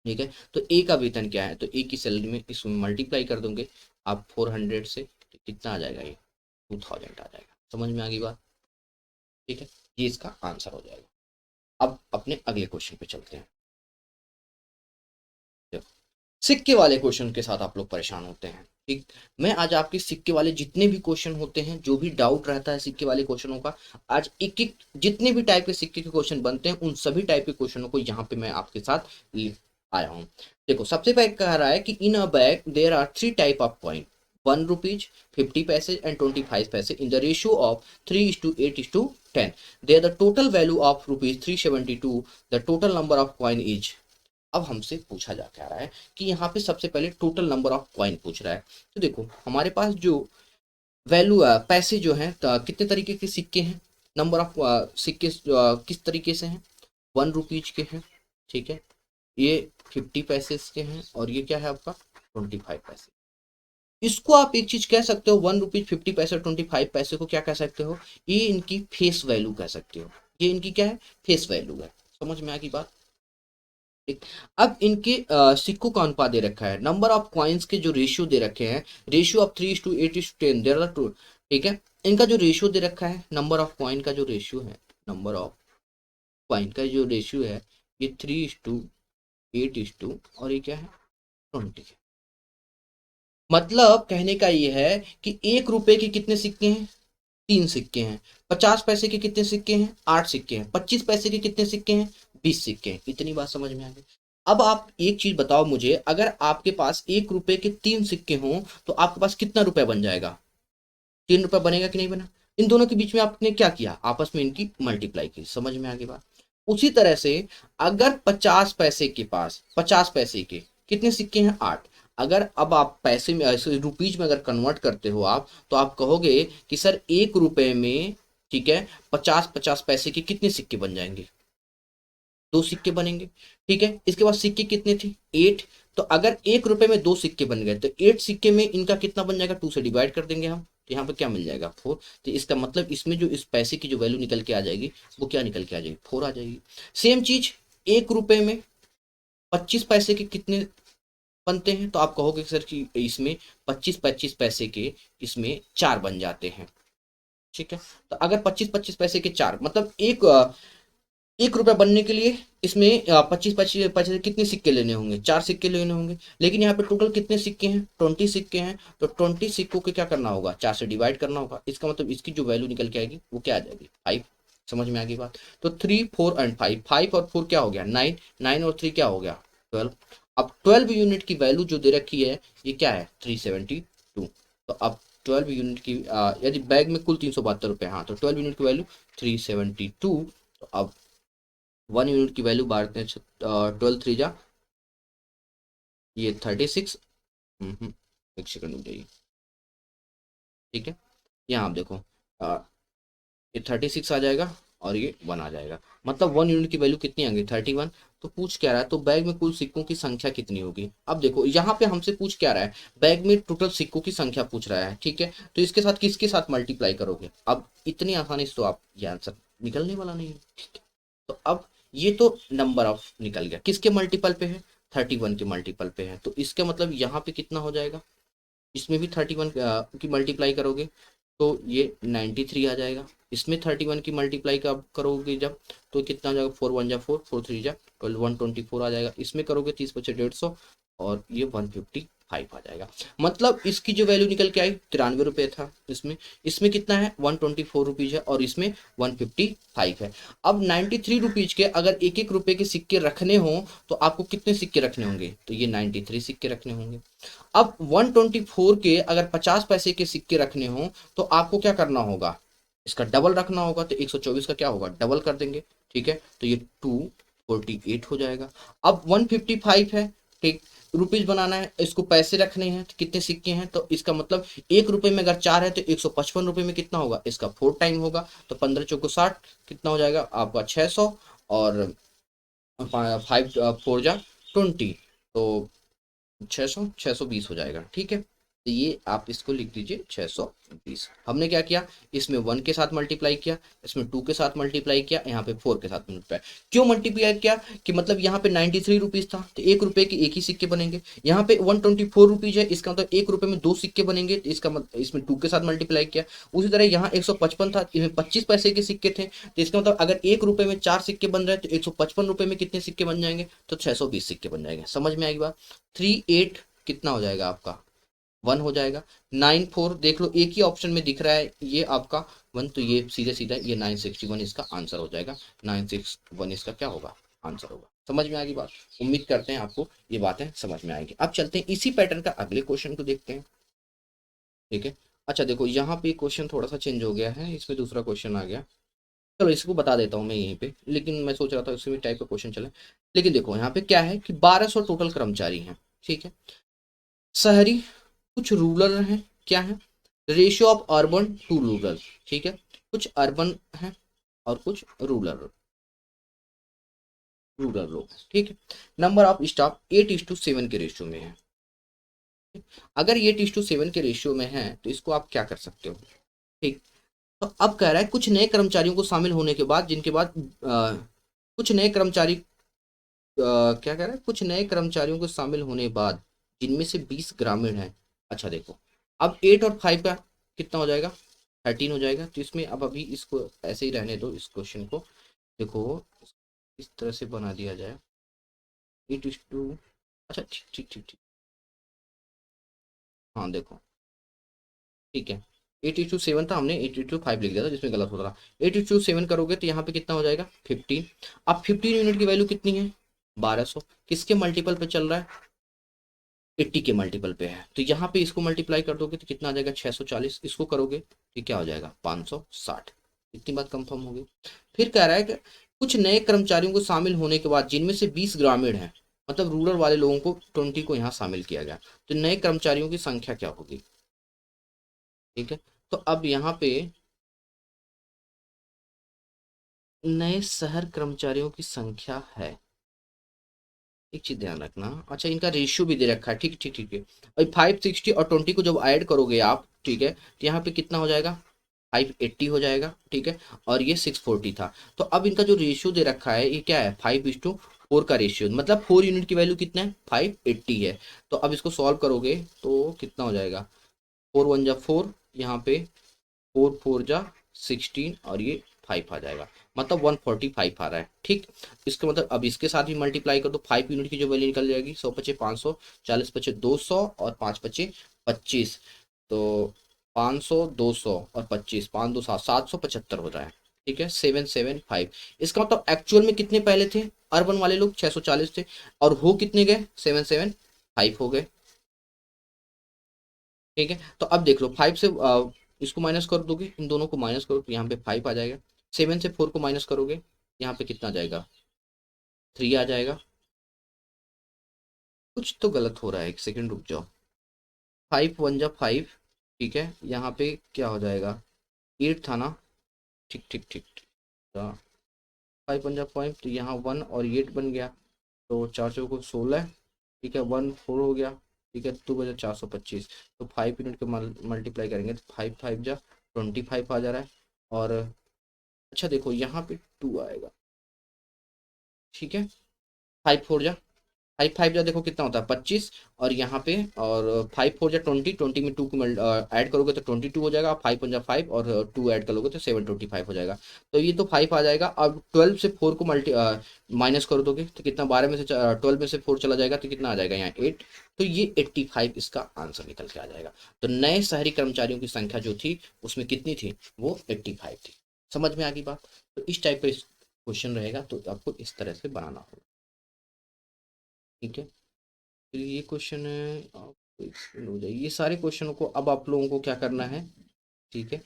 ठीक है। तो ए का वेतन क्या है, तो ए की सैलरी में इसमें मल्टीप्लाई कर दोगे आप 400 से, तो कितना आ जाएगा ये 2000 आ जाएगा। समझ में आ गई बात, ठीक है, ये इसका आंसर हो जाएगा। अब अपने अगले क्वेश्चन पे चलते हैं। देखो सिक्के वाले क्वेश्चन के साथ आप लोग परेशान होते हैं, ठीक। मैं आज आपके सिक्के वाले जितने भी क्वेश्चन होते हैं, जो भी डाउट रहता है सिक्के वाले क्वेश्चनों का, आज एक एक जितने भी टाइप के सिक्के के क्वेश्चन बनते हैं उन सभी टाइप के क्वेश्चनों को यहाँ पे मैं आपके साथ आया हूँ। देखो सबसे पहले कह रहा है कि in a bag there are 3 type of coin, 1 rupees 50 paise and 25 paise in the ratio of 3:8:10. They the total value of ₹372. The total number of coin is. अब हमसे पूछा जा क्या रहा है कि यहाँ पे सबसे पहले टोटल नंबर ऑफ कॉइन पूछ रहा है। तो देखो हमारे पास जो वैल्यू पैसे जो हैं कितने तरीके के सिक्के हैं, नंबर ऑफ सिक्के किस तरीके से हैं, 1 रुपीज के हैं, ठीक है, ये 50 पैसे के हैं और ये क्या है आपका 25 पैसे। इसको आप एक चीज कह सकते हो, 1 रुपीज 50 पैसे 25 पैसे को क्या कह सकते हो, ये इनकी फेस वैल्यू कह सकते हो, ये इनकी क्या है फेस वैल्यू है। समझ में आ गई बात। ठीक। अब इनके सिक्कों का अनुपात दे रखा है, नंबर ऑफ कॉइन्स के जो रेशियो दे रखे हैं, ratio of 3:8:10 there are two, ठीक है। इनका जो रेशियो दे रखा है, नंबर ऑफ कॉइन का जो रेशियो है, नंबर ऑफ कॉइन का जो रेशियो है ये 3:8 और ये क्या है 20 है। मतलब कहने का ये है कि 1 रुपए के कितने सिक्के हैं, 3 सिक्के हैं। 50 पैसे के कितने सिक्के हैं, 8 सिक्के हैं। 25 पैसे के कितने सिक्के हैं, 20 सिक्के हैं। इतनी बात समझ में आ गई। अब आप एक चीज बताओ मुझे, अगर आपके पास 1 रुपए के 3 सिक्के हों तो आपके पास कितना रुपए बन जाएगा, 3 रुपए बनेगा कि नहीं बना। इन दोनों के बीच में आपने क्या किया, आपस में इनकी मल्टीप्लाई की। समझ में आ गई बात। उसी तरह से अगर 50 पैसे के पास 50 पैसे के कितने सिक्के हैं, 8। अगर अब आप पैसे में ऐसे रुपीज में अगर कन्वर्ट करते हो आप, तो आप कहोगे कि सर 1 रुपए में, ठीक है, 50-50 पैसे के कितने सिक्के बन जाएंगे, 2 सिक्के बनेंगे। ठीक है, इसके बाद सिक्के कितने थे, 8। तो अगर 1 रुपए में 2 सिक्के बन गए तो 8 सिक्के में इनका कितना बन जाएगा, 2 से डिवाइड कर देंगे हम, तो यहाँ पे क्या मिल जाएगा 4। तो इसका मतलब इसमें जो इस पैसे की जो वैल्यू निकल के आ जाएगी वो क्या निकल के आ जाएगी, 4 आ जाएगी। सेम चीज 1 रुपए में 25 पैसे के कितने बनते हैं, तो आप कहोगे सर कि इसमें 25-25 पैसे के इसमें 4 बन जाते हैं। ठीक है, तो अगर 25-25 पैसे के 4 मतलब 1 रुपया बनने के लिए इसमें 25-25 पैसे कितने सिक्के लेने होंगे, 4 सिक्के लेने होंगे। लेकिन यहाँ पे टोटल कितने सिक्के हैं, 20 सिक्के हैं। तो 20 सिक्कों के क्या करना होगा, 4 से डिवाइड करना होगा। इसका मतलब इसकी जो वैल्यू निकल के आएगी वो क्या आ जाएगी, 5। समझ में आ गई बात। तो 3, 4 एंड 5, 5 और 4 क्या हो गया 9, 9 और 3 क्या हो गया 12। अब 12 यूनिट की वैल्यू जो दे रखी है ये क्या है 372। तो अब 12 यूनिट की यदि बैग में कुल 372 रुपये, हाँ, तो 12 यूनिट की वैल्यू 372। तो अब 1 यूनिट की वैल्यू बांटते हैं 12 3 जा ये 36। एक सेकंड रुक जाइए। ठीक है, यहाँ आप देखो ये 36 आ जाएगा और ये 1 आ जाएगा। मतलब 1 यूनिट की वैल्यू कितनी आ गई 31। तो पूछ क्या रहा है, तो बैग में कुल सिक्कों की संख्या कितनी होगी। अब देखो यहाँ पे हमसे पूछ क्या रहा है, बैग में टोटल सिक्कों की संख्या पूछ रहा है। ठीक है, तो इसके साथ किसके साथ मल्टीप्लाई करोगे। अब इतनी आसानी से तो आप ये आंसर निकलने वाला नहीं है। ठीक है, तो अब ये तो नंबर ऑफ निकल गया, किसके मल्टीपल पे है 31 के मल्टीपल पे है। तो इसका मतलब यहाँ पे कितना हो जाएगा, इसमें भी 31 की मल्टीप्लाई करोगे तो ये 93 आ जाएगा। इसमें 31 की मल्टीप्लाई का करोगे जब, तो कितना आ जाएगा 4 1 जा 4, 4 3 जा 12, 124 आ जाएगा। इसमें करोगे 30 बचे 150 और ये 155 आ जाएगा। मतलब इसकी जो वैल्यू निकल के आई 93 रुपये था इसमें। इसमें कितना है 124 रुपीज है और इसमें 155 है। अब 93 रुपीज के अगर 1-1 रुपए के सिक्के रखने हो तो आपको कितने सिक्के रखने होंगे, तो ये 93 सिक्के रखने होंगे। अब 124 के अगर 50 पैसे के सिक्के रखने हो तो आपको क्या करना होगा, इसका डबल रखना होगा। तो 124 का क्या होगा डबल कर देंगे। ठीक है, तो ये 248 हो जाएगा। अब 155 है, ठीक, रुपीज बनाना है, इसको पैसे रखने हैं तो कितने सिक्के हैं, तो इसका मतलब 1 रुपए में अगर 4 है तो 155 रुपए में कितना होगा, इसका 4 टाइम होगा। तो 15 चौको 60 कितना हो जाएगा आपका 600 और 5 4 जा 20, तो 620 हो जाएगा। ठीक है, तो ये आप इसको लिख दीजिए 620। हमने क्या किया, इसमें 1 के साथ मल्टीप्लाई किया, इसमें 2 के साथ मल्टीप्लाई किया, यहाँ पे 4 के साथ मल्टीप्लाई। क्यों मल्टीप्लाई किया कि मतलब यहाँ पे 93 रुपीज था तो 1 रुपए के एक ही सिक्के बनेंगे। यहाँ पे 124 रुपीज है, इसका मतलब 1 रुपए में 2 सिक्के बनेंगे, तो इसका मतलब इसमें 2 के साथ मल्टीप्लाई किया। उसी तरह यहाँ 155 था, इसमें 25 पैसे के सिक्के थे, तो इसका मतलब अगर 1 रुपए में 4 सिक्के बन रहे हैं तो 155 रुपए में कितने सिक्के बन जाएंगे, तो 620 सिक्के बन जाएंगे। समझ में आएगी बात। 38 कितना हो जाएगा आपका 1 हो जाएगा। 94 देख लो एक ही ऑप्शन में दिख रहा है ये आपका 1, तो ये सीधे सीधा ये 961 इसका आंसर हो जाएगा। 961 इसका क्या होगा आंसर होगा। समझ में आएगी बात। उम्मीद करते हैं आपको ये बातें समझ में आएगी। अब चलते हैं इसी पैटर्न का अगले क्वेश्चन को देखते हैं। ठीक है। अच्छा देखो यहाँ पे क्वेश्चन थोड़ा सा चेंज हो गया है, इसमें दूसरा क्वेश्चन आ गया। चलो इसको बता देता हूँ मैं यहीं पे, लेकिन मैं सोच रहा था उसी टाइप का क्वेश्चन चले। लेकिन देखो यहाँ पे क्या है कि 1200 टोटल कर्मचारी हैं, ठीक है। शहरी, कुछ रूरल हैं, क्या है, ratio of urban to rural, ठीक है। कुछ अर्बन हैं और कुछ रूरल, रूरल लोग हैं, ठीक है। नंबर ऑफ स्टाफ 8:7 के रेशियो में है। अगर 8:7 के रेशियो में है तो इसको आप क्या कर सकते हो, ठीक। तो अब कह रहा है कुछ नए कर्मचारियों को शामिल होने के बाद, जिनके बाद कुछ नए कर्मचारी क्या कह रहा है, कुछ नए कर्मचारियों को शामिल होने के बाद जिनमें से 20 ग्रामीण हैं। अच्छा देखो, अब 8 और 5 का कितना हो जाएगा, 13 हो जाएगा। तो इसमें अब अभी इसको ऐसे ही रहने दो, इस क्वेश्चन को देखो इस तरह से बना दिया जाए, 8:2। अच्छा ठीक ठीक ठीक ठीक, हाँ देखो, ठीक है। 8:7 था, हमने 8:5 लिख दिया था जिसमें गलत होता रहा। 8:7 करोगे तो यहाँ पे कितना हो जाएगा, 15। अब 15 यूनिट की वैल्यू कितनी है, 1200। किसके मल्टीपल पे चल रहा है, 80 के मल्टीपल पे है। तो यहाँ पे इसको मल्टीप्लाई कर दोगे तो कितना आ जाएगा, 640। इसको करोगे तो क्या हो जाएगा, 560। इतनी बात कंफर्म होगी। फिर कह रहा है कि कुछ नए कर्मचारियों को शामिल होने के बाद जिनमें से 20 ग्रामीण हैं, मतलब रूरल वाले लोगों को 20 को यहाँ शामिल किया गया, तो नए कर्मचारियों की संख्या क्या होगी, ठीक है। तो अब यहाँ पे नए शहर कर्मचारियों की संख्या है, एक चीज ध्यान रखना। अच्छा इनका रेशियो भी दे रखा है, ठीक ठीक ठीक है। और 560 और 20 को जब ऐड करोगे आप, ठीक है, तो यहाँ पे कितना हो जाएगा, 580 हो जाएगा, ठीक है। और ये 640 था। तो अब इनका जो रेशियो दे रखा है ये क्या है, 5:4 का रेशियो, मतलब 4 यूनिट की वैल्यू कितना है, 580 है। तो अब इसको सॉल्व करोगे तो कितना हो जाएगा, 4 1 जा 4, यहाँ पे 4 4 जा 16, और ये 5 आ जाएगा, मतलब 145 आ रहा है, ठीक। इसका मतलब अब इसके साथ भी मल्टीप्लाई कर दो, 5 यूनिट की जो वैल्यू निकल जाएगी, 100 पचे 500, 40 पचे 200 और 5 पचे 25। तो 500 200 और 25, 5 2 7, 775 हो रहा है, ठीक है, 775। इसका मतलब एक्चुअल में कितने पहले थे, अर्बन वाले लोग 640 थे, और हो कितने गए, 775 हो गए, ठीक है। तो अब देख लो 5 से इसको माइनस कर दोगे, इन दोनों को माइनस करो तो यहाँ पे 5 आ जाएगा। 7 से 4 को माइनस करोगे, यहाँ पे कितना आ जाएगा, 3 आ जाएगा। कुछ तो गलत हो रहा है, एक सेकंड रुक जाओ। 5 1 जा 5, ठीक है, यहाँ पे क्या हो जाएगा, 8 था ना, ठीक ठीक ठीक ठीक। 5 1 जा 5, तो यहाँ 1 और 8 बन गया, तो 4 4 को 16, ठीक है, 1 4 हो गया, ठीक है, 2 बजे 425। तो 5 यूनिट को मल्टीप्लाई करेंगे तो 5 5 जा 25 आ जा रहा है। और अच्छा देखो यहाँ पे 2 आएगा, ठीक है। 5 4 जा 5 5 जा देखो कितना होता है, 25। और यहाँ पे और 5 4 जा 20, 20 में 2 को ऐड करोगे तो 22 हो जाएगा। 5 1 जा 5 और 2 ऐड करोगे तो 725 हो जाएगा। तो ये तो 5 आ जाएगा। अब 12 से 4 को माइनस कर दोगे तो कितना, 12 में से 12 में से 4 चला जाएगा तो कितना आ जाएगा यहाँ 8। तो ये 85 इसका आंसर निकल के आ जाएगा। तो नए शहरी कर्मचारियों की संख्या जो थी उसमें कितनी थी, वो 85 थी। समझ में आ गई बात। तो इस टाइप का क्वेश्चन रहेगा तो आपको इस तरह से बनाना होगा, ठीक है। फिर ये क्वेश्चन है, आपको explain हो जाएगी। ये सारे क्वेश्चनों को अब आप लोगों को क्या करना है, ठीक है।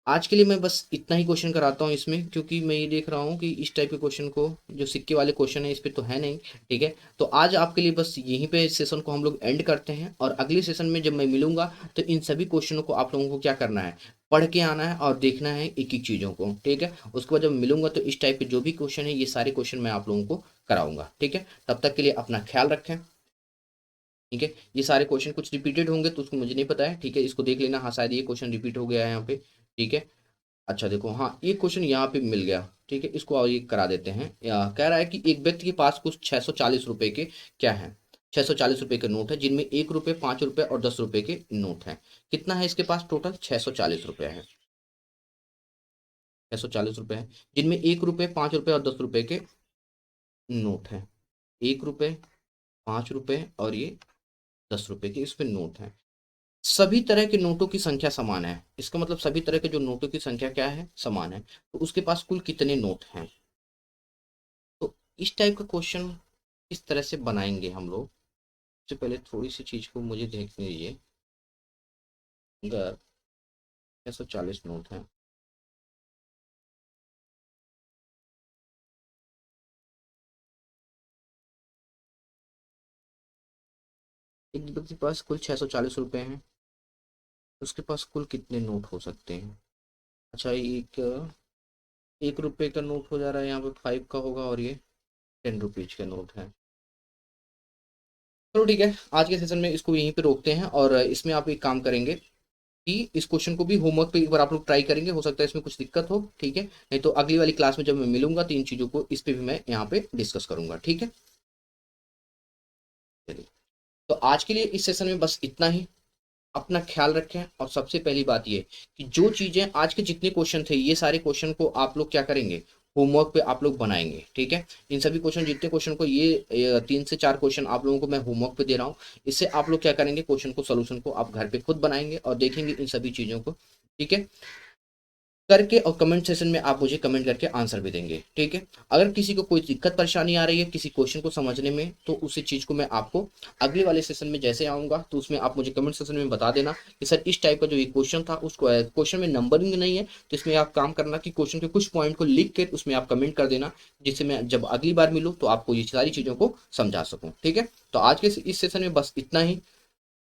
आज के लिए मैं बस इतना ही क्वेश्चन कराता हूँ इसमें, क्योंकि मैं ये देख रहा हूँ कि इस टाइप के क्वेश्चन को, जो सिक्के वाले क्वेश्चन है इस पे तो है नहीं, ठीक है। तो आज आपके लिए बस यहीं पे इस सेशन को हम लोग एंड करते हैं, और अगले सेशन में जब मैं मिलूंगा तो इन सभी क्वेश्चनों को आप लोगों को क्या करना है, पढ़ के आना है और देखना है एक एक चीज़ों को, ठीक है। उसके बाद जब मिलूंगा तो इस टाइप के जो भी क्वेश्चन है ये सारे क्वेश्चन मैं आप लोगों को कराऊंगा, ठीक है। तब तक के लिए अपना ख्याल रखें, ठीक है। ये सारे क्वेश्चन कुछ रिपीटेड होंगे तो उसको मुझे नहीं पता है, ठीक है। इसको देख लेना, हाँ शायद ये क्वेश्चन रिपीट हो गया है यहाँ पे, ठीक है। अच्छा देखो, हाँ ये क्वेश्चन यहाँ पे मिल गया, ठीक है। इसको और ये करा देते हैं। कह रहा है कि एक व्यक्ति के पास कुछ 640 रुपए के क्या है, 640 रुपए के नोट है, जिनमें 1 रुपये 5 रुपये और 10 रुपए के नोट हैं। कितना है इसके पास, टोटल 640 रुपये है, 640 रुपये है, जिनमें 1 रुपये 5 रुपये और 10 रुपए के नोट हैं। 1 रुपये 5 रुपये और ये 10 रुपए के इस पे नोट हैं। सभी तरह के नोटों की संख्या समान है, इसका मतलब सभी तरह के जो नोटों की संख्या क्या है, समान है। तो उसके पास कुल कितने नोट हैं। तो इस टाइप का क्वेश्चन इस तरह से बनाएंगे हम लोग। सबसे पहले थोड़ी सी चीज को मुझे देखने दीजिए। अगर 640 नोट हैं, एक व्यक्ति के पास कुल 640 रुपये हैं, उसके पास कुल कितने नोट हो सकते हैं? अच्छा, एक रुपये का नोट हो जा रहा है, यहाँ पे 5 का होगा, और ये 10 रुपीज के नोट है। चलो ठीक है, आज के सेशन में इसको यहीं पे रोकते हैं, और इसमें आप एक काम करेंगे कि इस क्वेश्चन को भी होमवर्क पे एक बार आप लोग ट्राई करेंगे, हो सकता है इसमें कुछ दिक्कत हो, ठीक है? नहीं तो अगली वाली क्लास में जब मैं मिलूंगा तो इन चीज़ों को इस पे भी मैं यहाँ पे डिस्कस करूंगा, ठीक है? चलिए, तो आज के लिए इस सेशन में बस इतना ही। अपना ख्याल रखें, और सबसे पहली बात ये कि जो चीज़ें आज के जितने क्वेश्चन थे, ये सारे क्वेश्चन को आप लोग क्या करेंगे, होमवर्क पे आप लोग बनाएंगे, ठीक है? इन सभी क्वेश्चन, जितने क्वेश्चन को, ये 3 से 4 क्वेश्चन आप लोगों को मैं होमवर्क पे दे रहा हूँ। इससे आप लोग क्या करेंगे, क्वेश्चन को, सोल्यूशन को आप घर पे खुद बनाएंगे और देखेंगे इन सभी चीज़ों को, ठीक है? करके, और कमेंट सेशन में आप मुझे कमेंट करके आंसर भी देंगे, ठीक है? अगर किसी को कोई दिक्कत परेशानी आ रही है किसी क्वेश्चन को समझने में, तो उसी चीज़ को मैं आपको अगले वाले सेशन में जैसे आऊँगा, तो उसमें आप मुझे कमेंट सेशन में बता देना कि सर इस टाइप का जो ये क्वेश्चन था, उस क्वेश्चन में नंबरिंग नहीं है, तो इसमें आप काम करना कि क्वेश्चन के कुछ पॉइंट को लिख के उसमें आप कमेंट कर देना, जिससे मैं जब अगली बार मिलूँ तो आपको ये सारी चीज़ों को समझा सकूँ, ठीक है? तो आज के इस सेशन में बस इतना ही।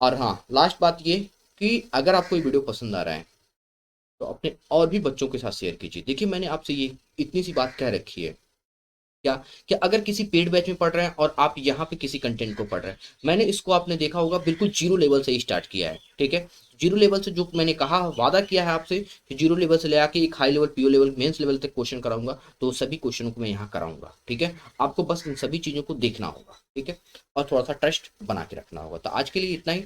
और हाँ, लास्ट बात ये कि अगर आपको ये वीडियो पसंद आ रहा है तो अपने और भी बच्चों के साथ शेयर कीजिए। देखिए, मैंने आपसे ये इतनी सी बात कह रखी है, क्या, कि अगर किसी पेड बैच में पढ़ रहे हैं और आप यहाँ पे किसी कंटेंट को पढ़ रहे हैं, मैंने इसको, आपने देखा होगा, बिल्कुल जीरो लेवल से ही स्टार्ट किया है, ठीक है? जीरो लेवल से, जो मैंने कहा, वादा किया है आपसे कि जीरो लेवल से ले आके एक high level, PO level, mains level तक क्वेश्चन कराऊंगा, तो सभी क्वेश्चनों को मैं यहाँ कराऊंगा, ठीक है? आपको बस इन सभी चीज़ों को देखना होगा, ठीक है? और थोड़ा सा ट्रस्ट बना के रखना होगा। तो आज के लिए इतना ही।